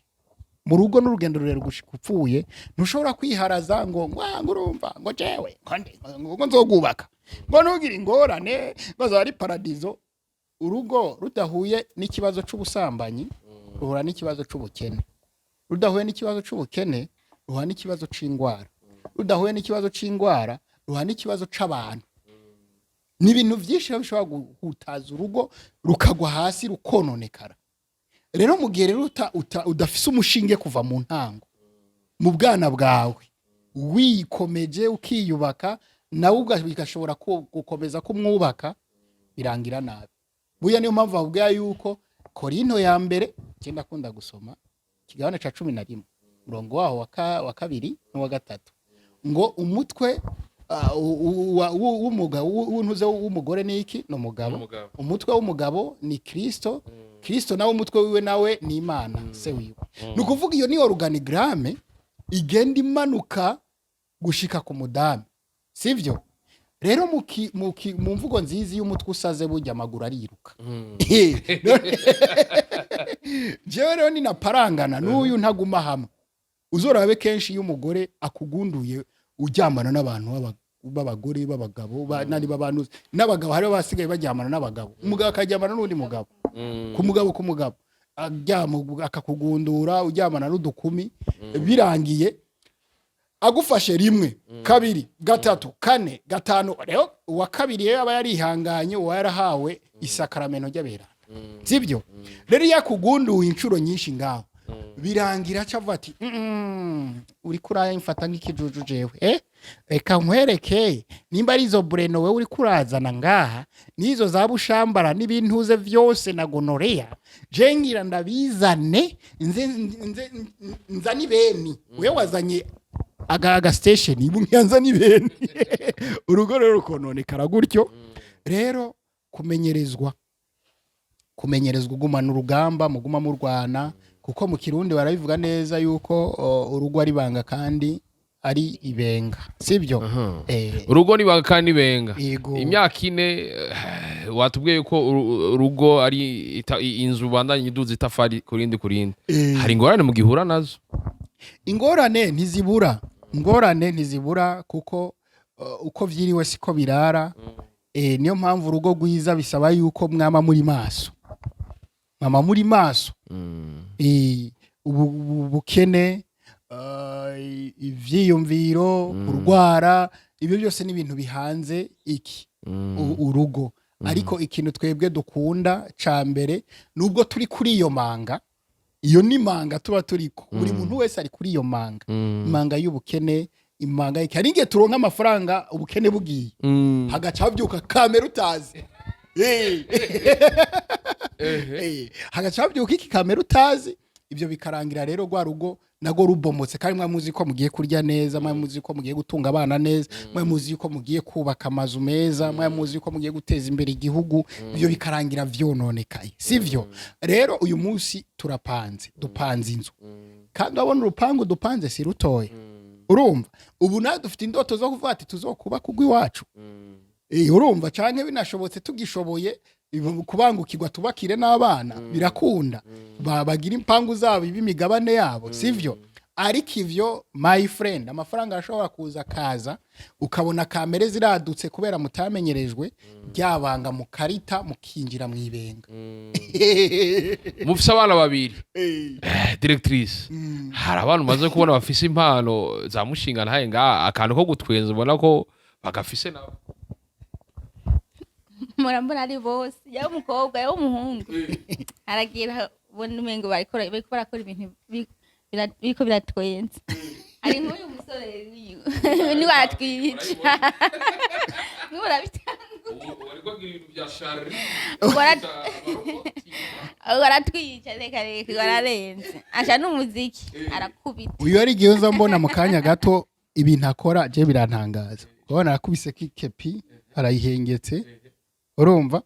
mu rugo n'urugendo rurerure gushika upfuye ntushobora kwiharaza ngo urumva ngo jewe ngo nzogubaka ngo nugira ingorane ngo zari paradizo urugo rudahuye n'ikibazo c'ubusambanyi ruhura n'ikibazo c'ubukene rudahuye n'ikibazo c'ubukene ruhura n'ikibazo c'ingwara rudahuye n'ikibazo c'ingwara ruhura n'ikibazo c'abantu n'ibintu byinshi bishobora guhutaza urugo rukagwa hasi rukononekara rero mu gihe rero udafise umushinge kuva mu ntango mu bwana bwawe wikomeje ukiyubaka nawe bigashobora gukomeza kumwubaka birangira nabi buya niyo mpamvu bavuga yuko Korinto ya mbere cyenda kunda gusoma kigabane ca 11 murongo waho wa kabiri n'uwa gatatu ngo umutwe w'umugabo w'umugore ni iki no mugabo umutwe w'umugabo ni Kristo Kristo nawe umutwe wiwe nawe ni Imana se wiwe nukuvuga iyo ni organigramme igenda imanuka gushika ku mudame sivyo rero mu mvugo nzizi y'umutwe usaze burya amaguru ariruka jewe rero ni naparangana n'uyu ntaguma hamwe uzorabe kenshi iyo umugore akugunduye ujyamana n'abantu b'abagore b'abagabo nari babantu n'abagabo hari basigaye bajyamana n'abagabo umugabo akajyamana n'undi mugabo ku mugabo akakugundura ujyamana n'udukumi birangiye agufashe rimwe kabiri gatatu kane gatanu rero uwa kabiri yaba yarihanganye uwa yarahawe isakaramento ry'aberana sibyo rero yakugunduye inshuro nyinshi ngaho birangira cavuga ati uri kuraya imfata nk'ikijuju jewe reka nkwereke nimba ari izo breno we uri kurazana ngaha nizo za bushambara n'ibintuze vyose na gonorea jengira ndabizane nzani beni we wazanye aga station ibu nyanza ni beni urugo rero rukononekara gutyo rero kumenyerezwa uguma n'urugamba muguma mu Rwanda kuko mu Kirundi barabivuga neza yuko urugo ari banga kandi ari ibenga sibyo urugo ni banga kandi ibenga imyaka 4 watubwiye yuko urugo ari inzu bandanye iduza itafari kurindi hari ingorane mu gihura nazo ingorane ntizibura kuko uko vyiriwe siko birara niyo mpamvu urugo rwiza bisaba yuko mwama muri maso ubukene ivyiyumviro kurwara ibyo byose ni ibintu bihanze urugo ariko ikintu twebwe dukunda ca mbere nubwo turi kuri iyo manga iyo ni manga tuba turiko buri muntu wese ari kuri iyo manga y'ubukene imanga hari ngiye turonka amafaranga ubukene bugiye hagaca havyuka kamera utazi hagaca havyuka iki kamera utazi ibyo bikarangira rero rwa rugo nago rubomotse kandi mwamuzi ko mugiye kurya neza mwamuzi ko mugiye gutunga abana neza mwamuzi ko mugiye kubaka amazu meza mwamuzi ko mugiye guteza imbere igihugu ibyo bikarangira vyononekaye sivyo rero uyu munsi dupanze inzu kandi abona urupangu dupanze si rutoye urumva ubu nawe dufite indoto zo kuvuga ati tuzokuba kugwa iwacu urumva canke binashobotse tugishoboye kubangukirwa tubakire n'abana birakunda bagira impangu zabo ibimigabane yabo sivyo ariko ivyo my friend amafaranga ashobora kuza kaza ukabona kamere ziradutse kubera mutamenyerejwe byabanga mu karita mukinjira mu ibenga mufise abana babiri directrice hari abantu maze kubona bafise impano za mushinga ntaye nga akantu ko gutwenza ubona ko bagafise nabo murambona ari bose yawe umukobwa yawe umuhungu aragira ubona umengo bariko barakora ibintu biriko biratwenza ari nk'uyu musore wiwe ni watwica ni urabitanga baratwica reka bararenze asha n'umuziki arakubita uyu ari igihe uza mbona mu kanya gato ibintu akora je birantangaza ubona arakubise kikepi arayihengetse urumva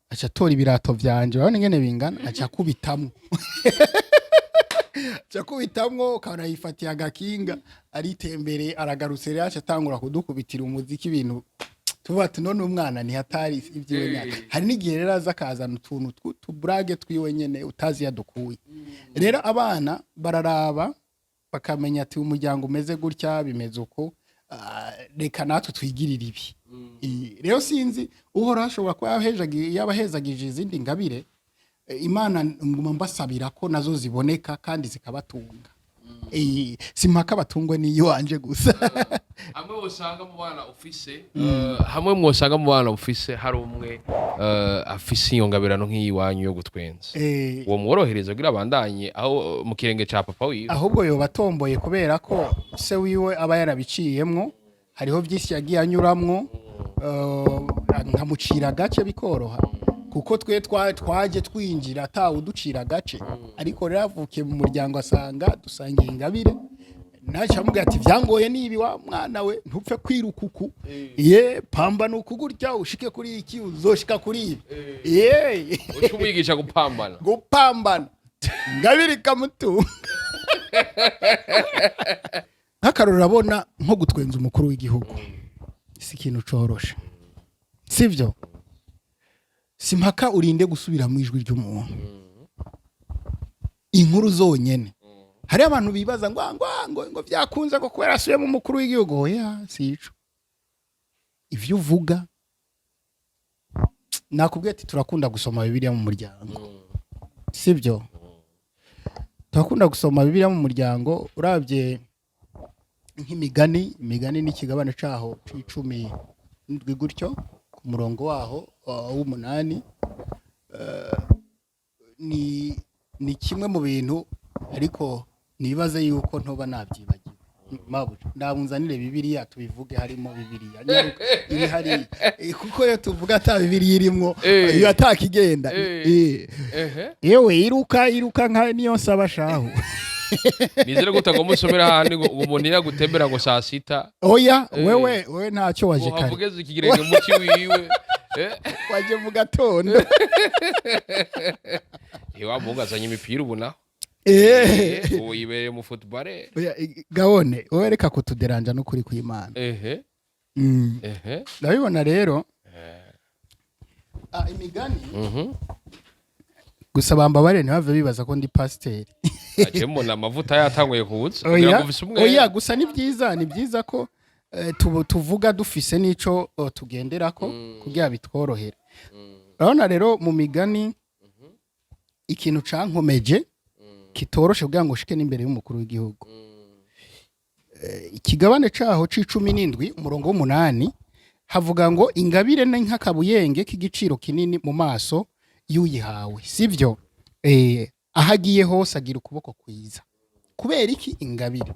aca atora ibirato vyanje urabona ingene bingana aca akubitamwo akubitamwo ukabona yifatiye agakinga aritembere aragarutse rero aca atangura kudukubitira umuziki ibintu tuvuga ati none umwana ntihatari ivyiwe nyine hari n'igihe rero aza akazana utuntu tuburage twiwe nyene utazi yadukuye rero abana bararaba bakamenya ati umuryango umeze gutya bimeze uko reka natwe twigirira ibi rero sinzi uhora ashobora kuba yabahezagije izindi ngabire imana nguma mbasabira ko nazo ziboneka kandi zikabatunga simpaka batungwe niyo wanje gusa hamwe usanga mu bana ufise hamwe mwosanga mu bana ufise hari umwe afise iyo ngabirano nk'iyiwanyu yo gutwenza uwo mworohereza kugira abandanye aho mu kirenge ca papa wiwe ahubwo yo batomboye kubera ko se wiwe aba yarabiciyemwo hariho byinshi yagiye anyuramwo nkamucira gace bikoroha kuko twe twaje twinjira atawe uducira agace ariko rero avukiye mu muryango asanga dusangiye ingabire naca mubwira ati vyangoye nibi wa mwana we ntupfe kwirukuku pamba nukugurya ushike kuri iki uzoshika kuri ibi ushumwigisha gupambana ngabire kamutunga nk'akarori urabona nko gutwenza umukuru w'igihugu si ikintu coroshe sivyo simpaka urinde gusubira mu ijwi ry'umuntu inkuru zonyene hari abantu bibaza ngo vyakunze ko kubera asuye mu mukuru w'igihugu oya sico ivyo uvuga nakubwiye ati turakunda gusoma bibiliya mu muryango sivyo turakunda gusoma bibiliya mu muryango uravye nk'imigani n'ikigabane caho c'icumi ndwi gutyo ku murongo waho w'umunani ni kimwe mu bintu ariko nibaze yuko ntoba navyibagiwe mabuja ndabunzanire bibiliya tubivuge harimo bibiliya iri hari kuko yo tuvuga ata bibiliya irimo iyo atakigenda yewe iruka nka niyo nsaba shaho nizere gutanga umusomera handi ngo umuntu iragutembera ngo saa sita oya wewe ntacyo waje kare wavugeze ikigirenge muki wiwe waje mu gatondo wa mugazanye imipira ubuna uyibereye mu football gabone wowe reka kutuderanja no kuri kw'Imana ndabibona rero imigani gusa bambabare ntibave bibaza ko ndi pasiteri ajemo amavuta yatanguye kubuza oya gusa ni byiza ko tuvuga dufise n'ico tugenderako kugira bitworohere urabona rero mu migani ikintu cankomeje kitoroshe kugira ngo ushike n'imbere y'umukuru w'igihugu ikigabane caho c'17 umurongo w'8 havuga ngo ingabire ni nk'akabuyenge k'igiciro kinini mu maso yuyihawe sivyo ahagiye hose agira ukuboko kwiza kubera iki ingabire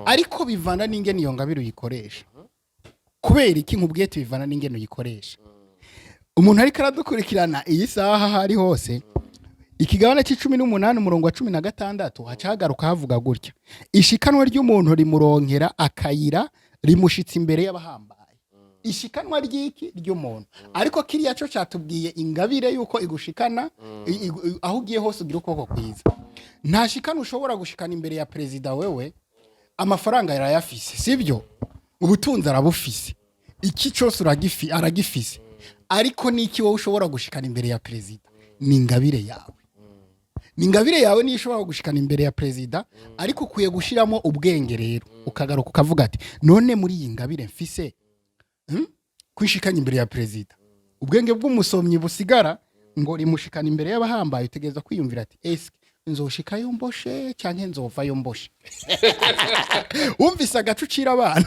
ariko bivana n'ingene iyo ngabire uyikoresha kubera iki nkubwete bivana n'ingene uyikoresha umuntu ariko aradukurikirana iyi saha hari hose ikigabane c'18 umurongo wa 16 haca hagaruka havuga gutya ishikanwa ry'umuntu rimuronkera akayira rimushitse imbere y'abahambaye ishikanwa ry'iki ry'umuntu ariko kiriya cyo cyatubwiye ingabire yuko igushikana aho ugiye hose ugira ukuboko kwiza nta shikana ushobora gushikana imbere ya perezida wewe amafaranga yarayafise sivyo ubutunzi arabufise iki cyose aragifise ariko niki wowe ushobora gushikana imbere ya perezida ni ingabire yawe Ningabire yawe ni ishobora gushikana imbere ya perezida ariko ukuye gushiramo ubwenge rero ukagaruka ukavuga ati none muri iyi ngabire mfise kwishikanya imbere ya perezida ubwenge bw'umusomyi busigara ngo rimushikana imbere y'abahambaye utegeza kwiyumvira ati eske nzoshikayo mboshe canke nzovayo mboshe umvise agacucira abana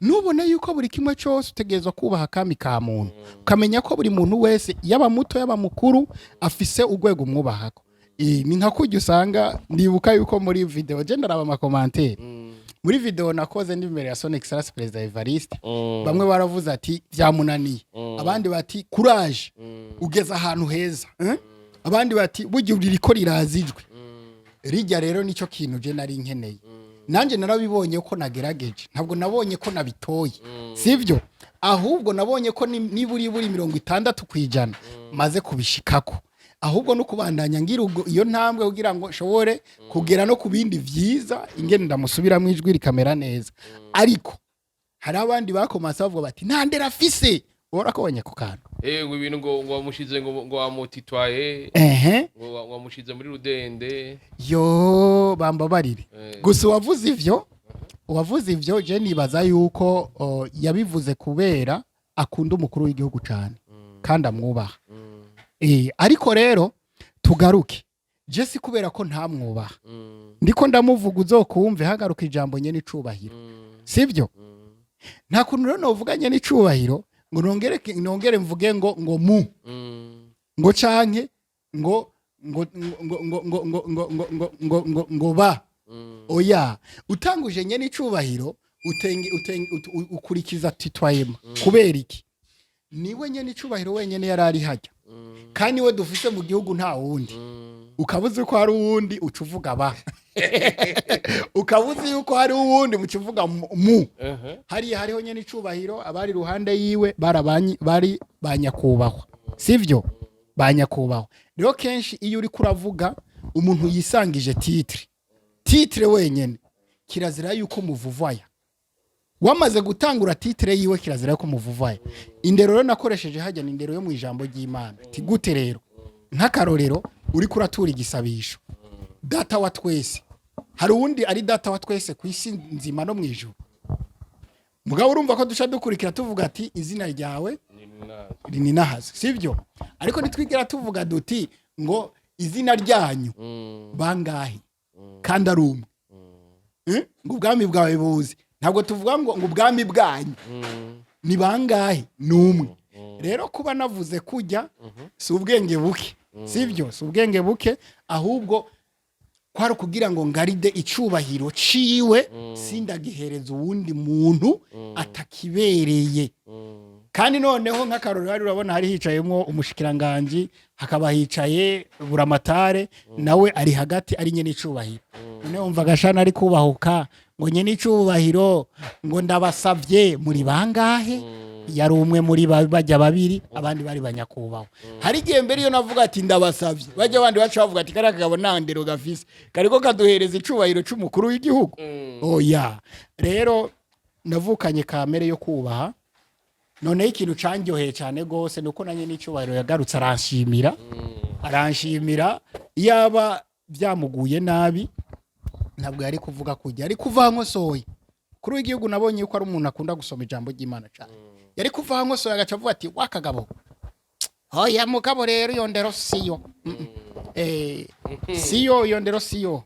nubona yuko buri kimwe cyose utegezwa kubaha kami ka muntu ukamenya ko buri muntu wese yaba muto yaba mukuru afise urwego umwubahako ni nka kujya usanga ndibuka yuko muri video je ndaraba amakomantere muri video nakoze ndi imbere ya Son Excellence Perezida Evariste bamwe baravuze ati byamunaniye abandi bati courage ugeze ahantu heza abandi bati burya uriko rirazijwe rijya rero nico kintu je nari nkeneye nanje narabibonye ko nagerageje ntabwo nabonye ko nabitoye sivyo ahubwo nabonye ko niburi 60% maze kubishikako ahubwo no kubandanya ngira iyo ntambwe kugira ngo shobore kugera no kubindi vyiza ingene ndamusubiramo ijwi rikamera neza ariko hari abandi bakomasa bavuga bati ntandera afise urakobonye ku kantu ngo ibintu ngo wamushize ngo wamutitwaye ngo wamushize muri rudende yo bambabarire gusa uwavuze ivyo je nibaza yuko yabivuze kubera akunda umukuru w'igihugu cyane kandi amwubaha ariko rero tugaruke je si kubera ko ntamwubaha ndiko ndamuvuga uzokumve hagaruka ijambo nyene icubahiro sivyo nta kuntu rero novuganye n'icubahiro ngo nongere mvuge ngo ngo canke ngo ba oya utanguje nyene icubahiro ukurikiza titwayema kubera iki niwe nyene icubahiro wenyene yarari hajya kandi we dufise mu gihugu nta wundi ukabuze ko hari uwundi ucuvuga ba ukabuze yuko hari uwundi mukivuga mu hariho nyene icubahiro abari ruhande yiwe bari banyakubahwa sivyo banyakubahwa rero kenshi iyo uri kuravuga umuntu yisangije titre wenyene kirazira yuko muvuvaya wamaze gutangura titre yiwe kirazira yuko muvuvaya indero rero nakoresheje hajya ni indero yo mu ijambo ry'Imana tigute rero nk'akarorero uri kuratura igisabisho data wa twese hari uwundi ari data wa twese ku isi nzima no mu ijuru mugabo urumva ko dusha dukurikira tuvuga ati izina ryawe rininahaze sivyo ariko nitwigira tuvuga duti ngo izina ryanyu bangahe kandi ari umwe ngo ubwami bwawe buzi ntabwo tuvuga ngo ubwami bwanyu ni bangahe numwe rero kuba navuze kujya si ubwenge buke sivyo si ubwenge buke ahubwo kwari kugira ngo ngaride icubahiro ciwe sindagihereza uwundi muntu atakibereye kandi noneho nk'akarori hari urabona hari hicayemo umushikiranganje hakaba hicaye buramatare nawe ari hagati ari nyene icubahiro none umva gashana ari kubahuka ngo nyene icubahiro ngo ndabasavye muri bangahe yari umwe muri bajya babiri abandi bari banyakubaho hari gihe mbere yo navuga ati ndabasavye bajya abandi bacu bavuga ati karaka gabo nandero gafise kariko kaduhereza icubahiro c'umukuru w'igihugu oya rero navukanye kamere yo kubaha none ikintu cangyoheye cyane gose nuko nanye n'icubahiro yagarutse aranshimira yaba byamuguye nabi ntabwo yari kuvuga kujya ari kuva nkosoye kuri w'igihugu nabonye yuko ari umuntu akunda gusoma ijambo ry'Imana cyane yari kuva nkosoye agaca avuga ati wakagabo hoya mugabo rero yondero siyo siyo yondero siyo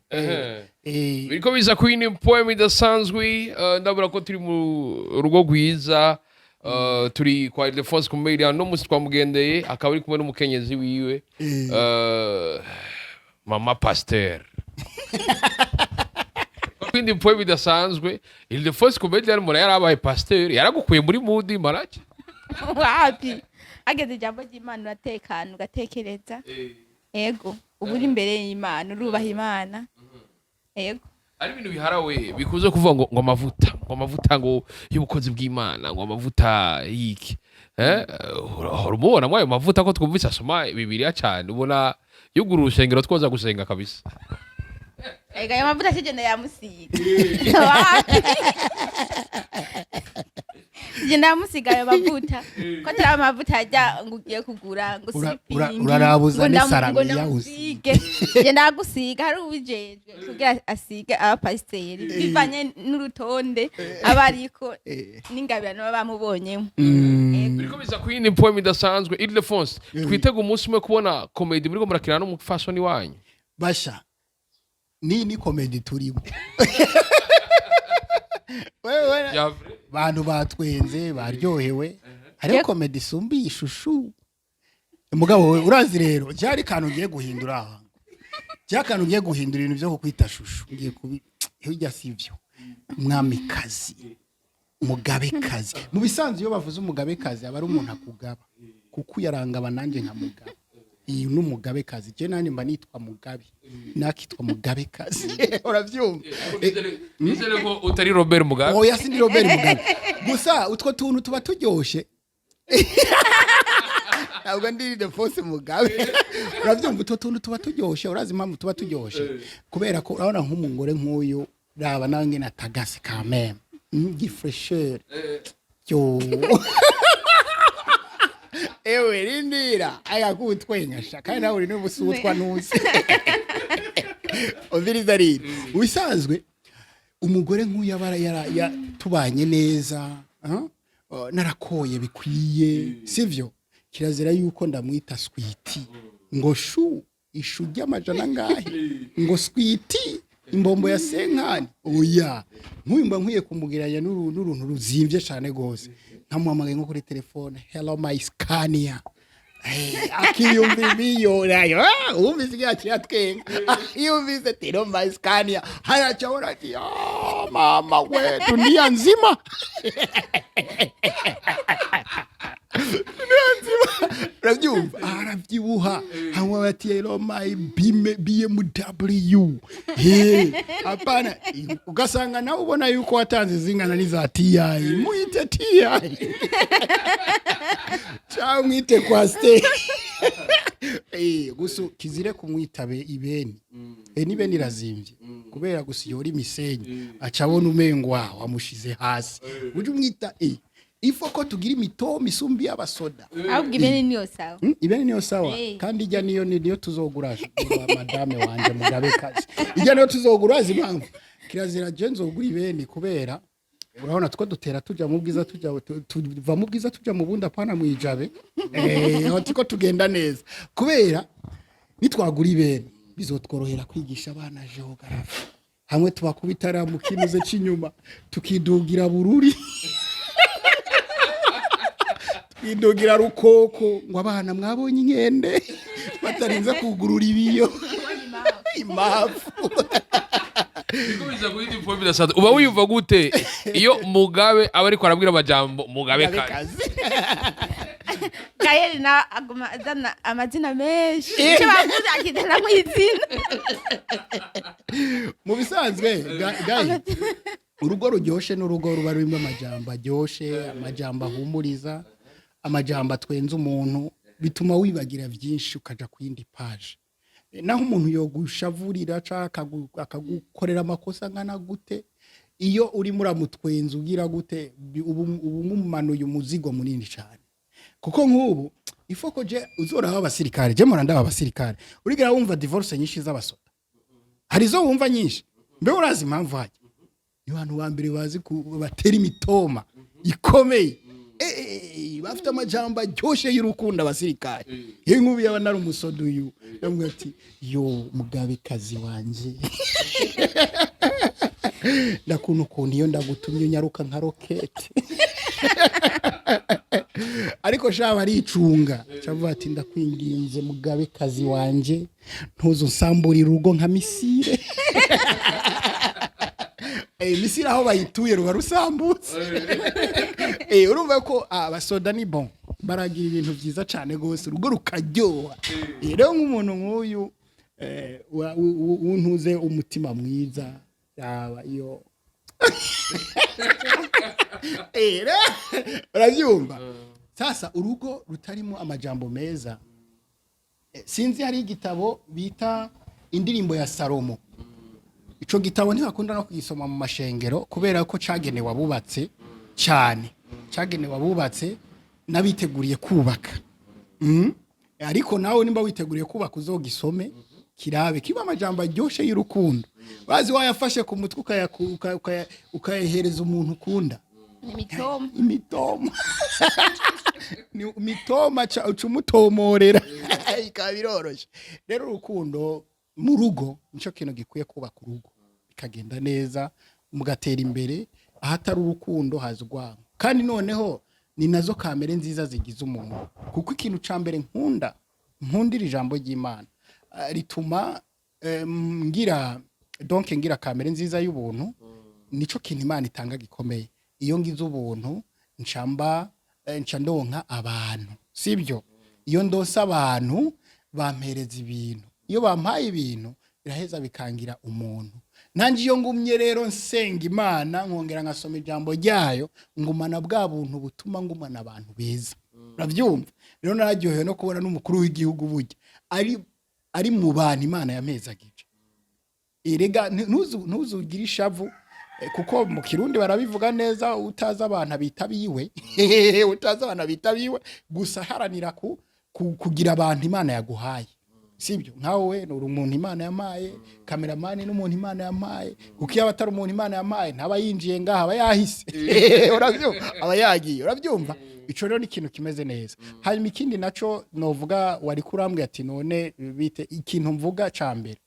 biriko biza Queen poem idasanzwe ndabura ko turi mu rugo gwiza turi kwa ildephonsecomedian no musi twamugendeye akaba ari kumwe n'umukenyezi wiwe mama pasteur Queen poem idasanzwe ildephonsecomedian mura yarabaye pasteur yaragukuye muri mood marake wapi ageze ijambo ry'Imana uratekana ugatekereza ego uburi imbere y'Imana urubaha Imana ego ari ibintu biharawe bikuze kuvuga ngo amavuta ngo y'ubukozi bw'Imana ngo amavuta yiki urumubona mwayo mavuta ko twumvise asoma Bibiliya cyane ubona yuguru urushengero twoza gusenga kabisa ega ya mavuta kigenda yamusiga Jenda musigayo mavuta ko tara mavuta ajya ngugiye kugura ngo sipingi urarabuza n'isarami yawusige jenda gusiga hari ubijejwe kugira asige abapasiteri bivanye n'urutonde abariko n'ingabirano bamubonyemo biriko biza Queen poem idasanzwe Ildephonse twitega umunsi umwe kubona comedy muri ko murakirana n'umufasoni wanyu basha ni comedy turimo bantu batwenze baryohewe hariho comedy sumbi ishushu umugabo we urazi rero cyari kantu ngiye guhindura aha cyakanu ngiye guhindura ibintu byo kukwita shushu ngiye kubi hirya sivyo mwamikazi umugabekazi mu bisanzwe iyo bavuze umugabekazi aba ari umuntu akugaba kuko yarangaba nanjye nka mugaba iyo n'umugabekazi je nani mba nitwa mugabe nakitwa mugabekazi uravyumva nizere ko utari Robert Mugabe oya sindi Robert Mugabe gusa utwo tuntu tuba turyoshe ntabwo ndi ildephonse Mugabe uravyumva utwo tuntu tuba turyoshe urazi impamvu tuba turyoshe kubera ko urabona nk'umugore nk'uyu raba nawe ngene atagase quand même gifresheur yo ewe rindira aya kutwengasha kandi nawe uri n'ubusutwa nuzi oviriza rero ubisanzwe umugore nk'uyu abara tubanye neza narakoye bikwiye sivyo kirazira yuko ndamwita sweetie ngo shu ishu ry'amajana ngahe ngo sweetie imbombo ya senkani oya nk'uyu mba nkwiye kumugiranya n'uruntu ruzimvye cyane gose nkamuhamagaye nko kuri telefone hello my Scania akiyumva ibiyo nayo umvise cyatya twenga yumvise hello my Scania harachora ati mama we dunia nzima urabyumva arabyibuha hamwe bati hello my BMW hapana ugasanga nawe ubona yuko watanze zingana n'iza TI muite TI cyangwa mwite kwa stay gusa kizire kumwitabe ibeni nibeni razimvye kubera gusa yori misenyi acabona umengo waho amushize hasi uje umwita ifoko tugira imitomo isumbi y'abasoda ahubwo ibeni niyo sawa ibeni niyo sawa kandi ijya niyo tuzogura madame wanje mugabekazi ijya niyo tuzogura impamvu kirazira je nzogura ibeni kubera urabona two dutera tuja mu bwiza tuva mu bwiza tuja mu bunda pana mwijabe hotiko tugenda neza kubera nitwagura ibeni bizotworohera kwigisha abana geography hamwe tubakubitara mu kinuze c'inyuma tukidugira bururi twidugira rukoko ngo abana mwabonye inkende batarinze kugurura ibiyo imbavu Ikubiza kuhindi mfo bidasanzwe uba wiyumva gute iyo Mugabe aba ariko arabwira amajambo Mugabekazi Gael na agumazana amazina menshi cyo bavuze akidana mu izina mu bisanzwe Gael urugo ruryoshe n'urugo ruba rurimo amajambo aryoshe amajambo ahumuriza amajambo atwenza umuntu bituma wibagira byinshi ukaja ku yindi page naho umuntu yogushavurira caka akagukorera amakosa ngana gute iyo uri muramutwenza ugira gute ubu mumanuye umuzigo munini cyane kuko nk'ubu ifoko je uzora abasirikare je muranda abasirikare urigira wumva divorce nyinshi z'abasoda hari zo wumva nyinshi mbe urazi impamvu haje ni abantu ba mbere bazi batera imitoma ikomeye bafite amajambo aryoshe y'urukundo abasirikare nk'ubu yaba nari umusoda uyu yamwe ati yo mugabekazi wanje ndakuntu iyo ndagutumye unyaruka nka rokete ariko shaba aricunga cavuga ati ndakwinginze mugabekazi wanje ntuzo nsamburira urugo nka misire misire aho bayituye ruba rusambutse urumva ko abasoda ni bon baragira ibintu byiza cyane gose urugo rukaryoha rero nk'umuntu nk'uyu untuze umutima mwiza yaba iyo urabyumva sasa urugo rutarimo amajambo meza sinzi hari igitabo bita indirimbo ya Salomo ico gitabo ntibakunda no kugisoma mu mashengero kubera ko cagenewe abubatse cyane cagenewe abubatse nabiteguriye kubaka ariko nawe nimba witeguriye kubaka uzogisome kirabe kiba amajambo aryoshe y'urukundo bazi wayafashe ku mutwe ukayahereza umuntu ukunda imitoma ni mitoma umutomorera ikabiroroshe rero urukundo mu rugo nico kintu gikwiye kubaka urugo bikagenda neza mugatera imbere ahatari urukundo hazwa kandi noneho ni nazo kamere nziza zigize umuntu kuko ikintu ca mbere nkundira ijambo ry'Imana rituma ngira kamere nziza y'ubuntu nico kintu Imana itanga gikomeye iyo ngize ubuntu nca ndonka abantu sibyo iyo ndose abantu bampereza ibintu iyo bampaye ibintu biraheza bikangira umuntu nanje iyo ngumye rero nsenga Imana nkongera ngasoma ijambo ryayo ngumana bwa buntu butuma ngumana abantu beza uravyumva rero nararyohewe no kubona n'umukuru w'igihugu burya ari mu bantu Imana yamezagije erega ntuzugira ishavu kuko mu kirundi barabivuga neza utaza abantu bitabiwe utaza abantu bitabiwe gusa haranira kugira abantu Imana yaguhaye sibyo nkawe ni umuntu Imana yamaye cameraman n'umuntu Imana yamaye kuko iyo abatari umuntu Imana yamaye ntaba yinjiye ngaha aba yahise uravyumva aba yagiye uravyumva ico rero ni ikintu kimeze neza hanyuma ikindi naco novuga wari kurambwe ati none bite ikintu mvuga cambere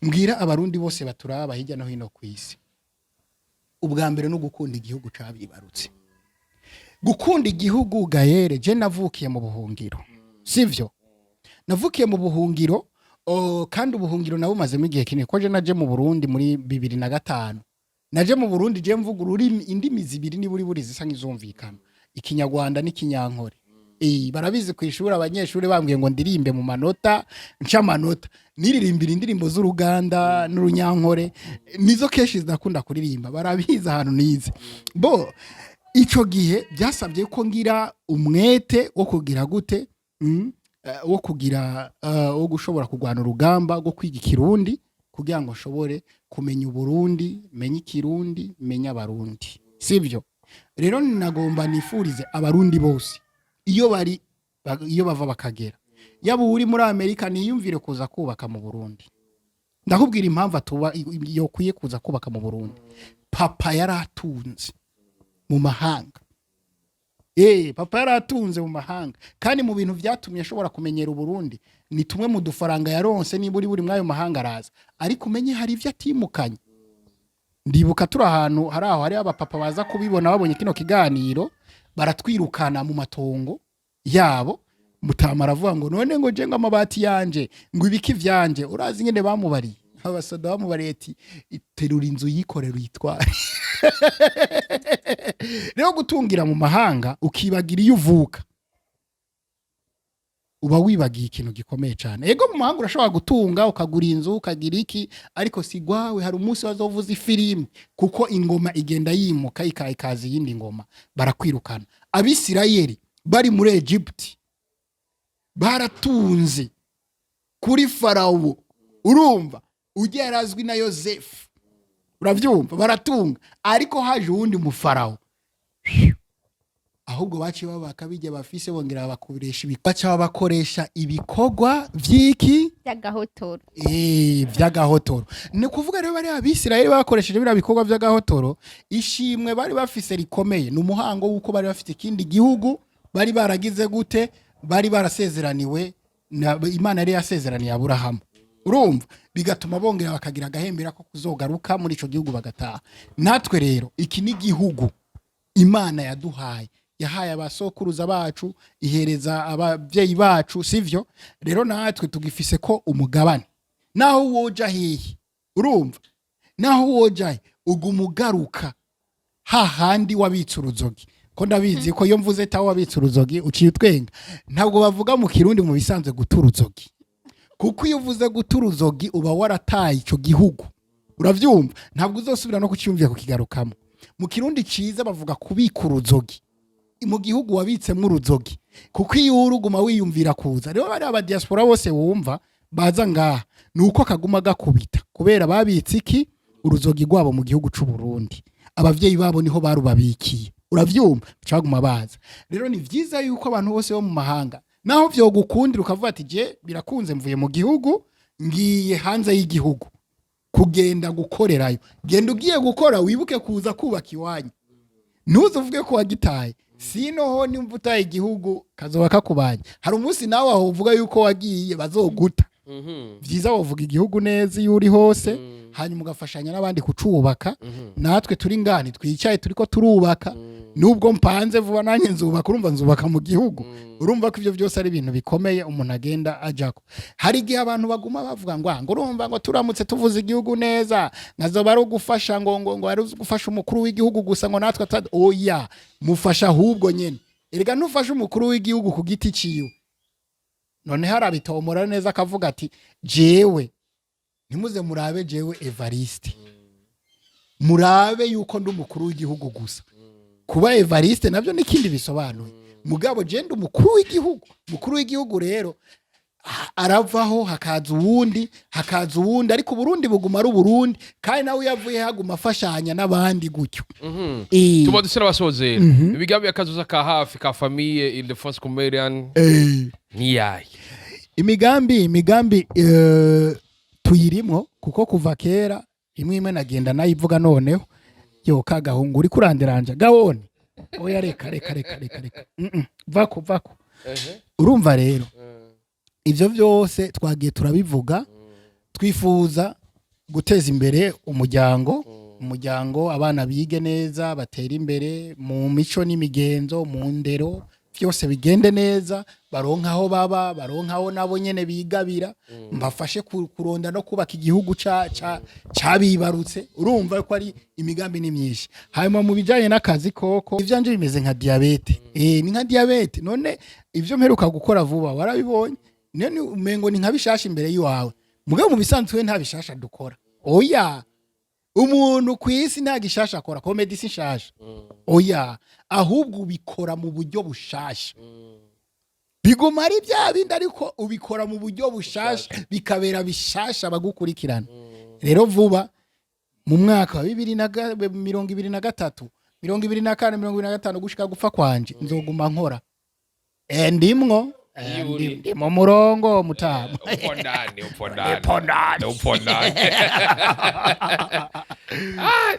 mbwira abarundi bose baturaba hirya no hino kwisi ubwa mbere no gukunda igihugu cabibarutse gukunda igihugu gayere je navukiye mu buhungiro sivyo navukiye mu buhungiro kandi ubuhungiro nabumazemo igihe kinini ko je naje mu Burundi muri 2005 naje mu Burundi je mvuga ururimi indimi zibiri ni buri zisa nk'izumvikana ikinyarwanda n'ikinyankore barabizi ku ishuri abanyeshuri bambwiye ngo ndirimbe mu manota nca manota niririmbira indirimbo z'uruganda n'urunyankore nizo keshi zidakunda kuririmba barabizi ahantu nize bo ico gihe byasabye ko ngira umwete wo kugira gute wo kugira wo gushobora kugwana urugamba rwo kwiga ikirundi kugira ngo nshobore kumenya uburundi menye ikirundi menya abarundi sivyo rero ninagomba nifurize abarundi bose iyo bava bakagera yaba uri muri Amerika niyumvire kuza kubaka mu Burundi ndakubwira impamvu atuba yo kuye kuza kubaka mu Burundi papa yaratunze mu mahanga papa yaratunze mu mahanga kandi mu bintu byatumye ashobora kumenyera Burundi ni tumwe mu dufaranga yaronse niba uri mwayo mahanga araza ariko umenye hari ivyo atimukanye ndibuka turi ahantu hari abapapa baza kubibona babonye kino kiganiro baratwirukana mu matongo yabo mutamara avuga ngo none ngo je ngo amabati yanje ngo ibiki vyanje urazi ngene bamubariye abasoda bamubariye ati iterura inzu yikorera uyitware rero gutungira mu mahanga ukibagira iyo uvuka uba wibagiye ikintu gikomeye cyane ego mu mahanga urashobora gutunga ukagura inzu ukagira iki ariko sigwawe hari umunsi wazovuza ifilimi kuko ingoma igenda yimuka ikazi yindi ngoma barakwirukana abisirayeli bari muri Egypt baratunze kuri Farawo urumva ugerazwi na Yosefu uravyumva baratunga ariko haje uwundi mu Farawo ahubwo baciye babaka bijya bafise bongera bakubiresha baca bakoresha ibikorwa vy'iki by'agahotoro vy'agahotoro ni kuvuga rero bari abisirayeli bakoresheje bira bikorwa vy'agahotoro ishimwe bari bafise rikomeye n'umuhango wuko bari bafite ikindi gihugu bari baragize gute bari barasezeraniwe Imana yari yasezeraniye Aburahamu urumva bigatuma bongera bakagira agahembera ko kuzogaruka muri ico gihugu bagataha natwe rero iki ni gihugu Imana yaduhaye yahaye abasokuruza bacu ihereza abavyeyi bacu sivyo rero natwe tugifise ko umugabane naho woja hehe urumva naho woja ugumugaruka hahandi wabitse uruzogi ko ndabizi ko iyo mvuze tawo wabitse uruzogi uciye utwenga ntabwo bavuga mu kirundi mu bisanzwe gutura uruzogi kuko iyo uvuze gutura uruzogi uba warataye ico gihugu uravyumva ntabwo uzosubira no kucyumvira kukigarukamo mu kirundi ciza bavuga kubika uruzogi mu gihugu wabitsemo uruzogi kuko iyo uruguma wiyumvira kuza rero bari aba diaspora bose wumva baza ngaha nuko kaguma gakubita kubera babitse iki uruzogi rwabo mu gihugu c'u Burundi abavyeyi babo niho barubabikiye uravyumva caguma baza rero ni vyiza yuko abantu bose bo mu mahanga naho vyo gukundira ukavuga ati je birakunze mvuye mu gihugu ngiye hanze y'igihugu kugenda gukorerayo genda ugiye gukora wibuke kuza kubaka iwanyu ntuzuvuge ko wagitaye sinoho nimba utaye igihugu kazoba kakubanye hari umunsi nawe aho uvuga yuko wagiye bazoguta vyiza wovuga igihugu neza iyo uri hose hanyuma ugafashanya n'abandi kucubaka natwe turi ngani twicaye turiko turubaka nubwo mpanze vuba nanjye nzubaka urumva nzubaka mu gihugu urumva ko ivyo byose ari ibintu bikomeye umuntu agenda ajako hari igihe abantu baguma bavuga ngo urumva ngo turamutse tuvuze igihugu neza nazoba ari ugufasha ngo ari ugufasha umukuru w'igihugu gusa ngo natwe oya mufasha ahubwo nyene erega ntufashe umukuru w'igihugu ku giti ciwe none harabitomora neza akavuga ati jewe ntimuze murabe jewe Evariste murabe yuko ndi umukuru w'igihugu gusa kuba Evariste nabyo n'ikindi bisobanuye mugabo je ndi umukuru w'igihugu rero aravaho hakaza uwundi ariko Burundi buguma ari Burundi kandi nawe yavuye haguma afashanya n'abandi gutyo tuma dusira basozera ibigambi akazuza ka hafi ka famille ildephonsecomedian niyaye imigambi tuyirimo kuko kuva kera imwe nagenda nayivuga noneho yo kagahungu uri kurandiranja gawone oya reka vako urumva rero ivyo byose twagiye turabivuga twifuza guteza imbere umuryango abana bige neza batera imbere mu mico n'imigenzo mu ndero byose bigende neza baronkaho baba baronkaho nabo nyene bigabira mbafashe kuronda no kubaka igihugu cabibarutse urumva ko ari imigambi ni myinshi hanyuma mu bijanye n'akazi koko ivyanje bimeze nka diabete ni nka diabete none ivyo mperuka gukora vuba warabibonye none umengo ni nkabishasha imbere yiwawe mugabo mu bisanzwe nta bishasha dukora oya umuntu kwisi nta gishasha akora comedy si shasha oya ahubwo ubikora mu buryo bushasha biguma ari bya bindi ariko ubikora mu buryo bushasha bikabera bishasha bagukurikirana rero vuba mu mwaka wa 2023 2024 2025 gushika gupfa kwanje nzoguma nkora ndimwo ndi mu murongo mutama upondane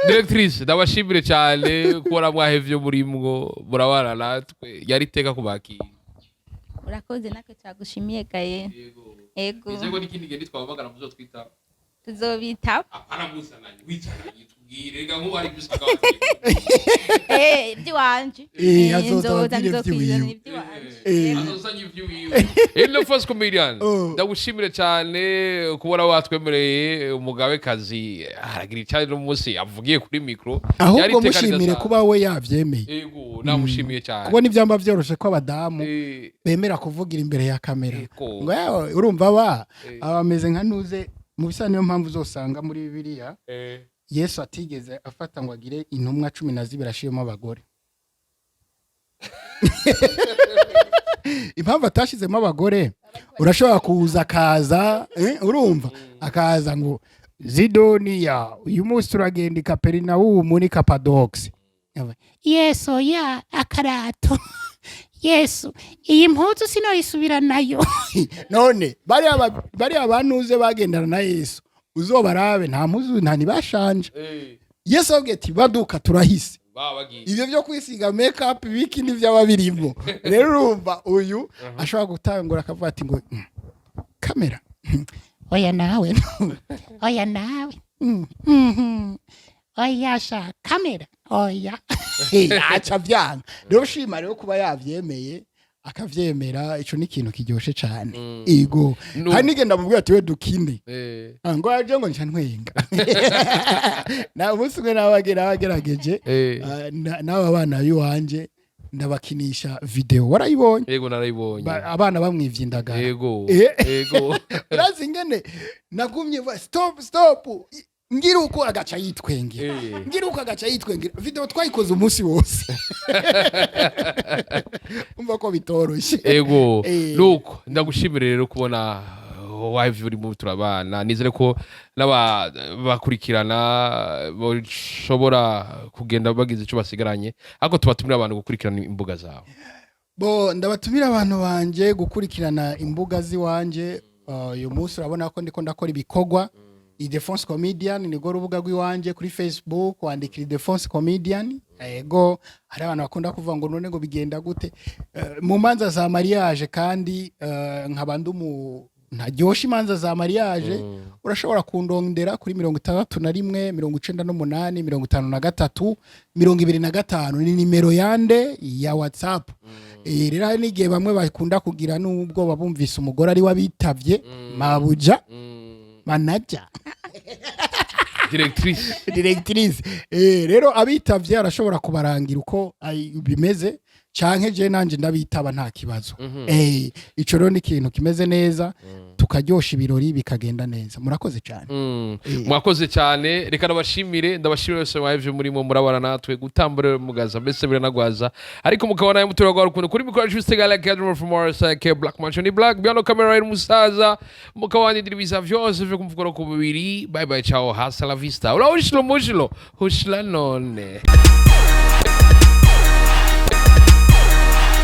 directrice ndabashimire cyane kubona mwahevye murimwo murabana natwe yari teka kubakira urakoze nako cyagushimiye gaye ego izego n'ikindi gihe twabagana muzo twita tuzobita apana gusa nani wicaranye tubwire rega nko bari gusaka iby'iwanje azoza nzokwizana iby'iwanje azozanye iby'iwiwe ildephonsecomedian ndagushimire cyane kubona watwemereye umugabekazi aragira icyari no munsi avugiye kuri micro ahubwo mushimire kuba we yavyemeye yego namushimiye cyane kubona ivyamba vyoroshe ko abadamu bemera kuvugira imbere ya kamera ngo yawe urumva abameze nka nuze mu bisa niyo mpamvu uzosanga muri Bibiliya Yesu atigeze afata ngo agire intumwa 12 ashiyemo abagore impamvu atashizemo abagore urashobora kuza akaza urumva akaza ngo Zidoniya uyu munsi turagenda Kaperinaumu ni Kapadoksi Yesu ya akarato Yesu iyi mpuzu sinoyisubira nayo none bari abantuze bagendana na Yesu uzobarabe nta mpuzu nta nibashanje Yesu ageti baduka turahise ivyo byo kwisiga makeup biki n'ivy'ababirimo rero urumva uyu ashobora gutangura akavuga ati ngo kamera oya nawe oya sha kamera oya acha vyanga rero shima rero kuba yavyemeye akavyemera ico ni ikintu kiryoshe cyane ego hari nigenda mubwira ati we dukine ngo aje ngo ntwenga na umuswe nabagerageje n'aba bana biwanje ndabakinisha video warayibonye yego narayibonye abana bamwivyindaga yego urazi ngene nagumye stop ngira uko agaca yitwengera video twayikoze umunsi wose umva ko bitoroshye ego nuko ndagushimira rero kubona wive uri mu turabana nizere ko n'abakurikirana bashobora kugenda bagize icyo basigaranye ariko tubatumira abantu gukurikirana imbuga zawe ndabatumira abantu banje gukurikirana imbuga ziwanje uyu munsi urabona ko ndiko ndakora ibikorwa ildephonsecomedian ni go rubuga rw'iwanje kuri Facebook wandikira ildephonsecomedian ego hari abantu bakunda kuvuga ngo none ngo bigenda gute mu manza za mariage kandi nk'abantu ntaryosha imanza za mariage urashobora kundondera kuri 61 98 53 25 ni nimero yande ya WhatsApp. Rero hari n'igihe bamwe bakunda kugira n'ubwo babumvise umugore ari wabitavye mabuja manager directrice rero abitavye arashobora kubarangira uko bimeze canke je nanje ndabitaba nta kibazo. Ico rero ni ikintu kimeze neza tukaryosha ibirori bikagenda neza. Murakoze cyane. Mwakoze cyane, reka ndabashimire bose mwavye murimo murabana natwe gutambura mugaza mbese biranagwaza ariko mukabona mutura gwa rukundo kuri mikoro juste gala cadre from Morrisake Black Mansion Black beyond camera musaza mukabana ndiribiza vyose vyo kumvugura ku bibiri. Bye bye, ciao, hasta la vista. Ula ushlo mushlo none.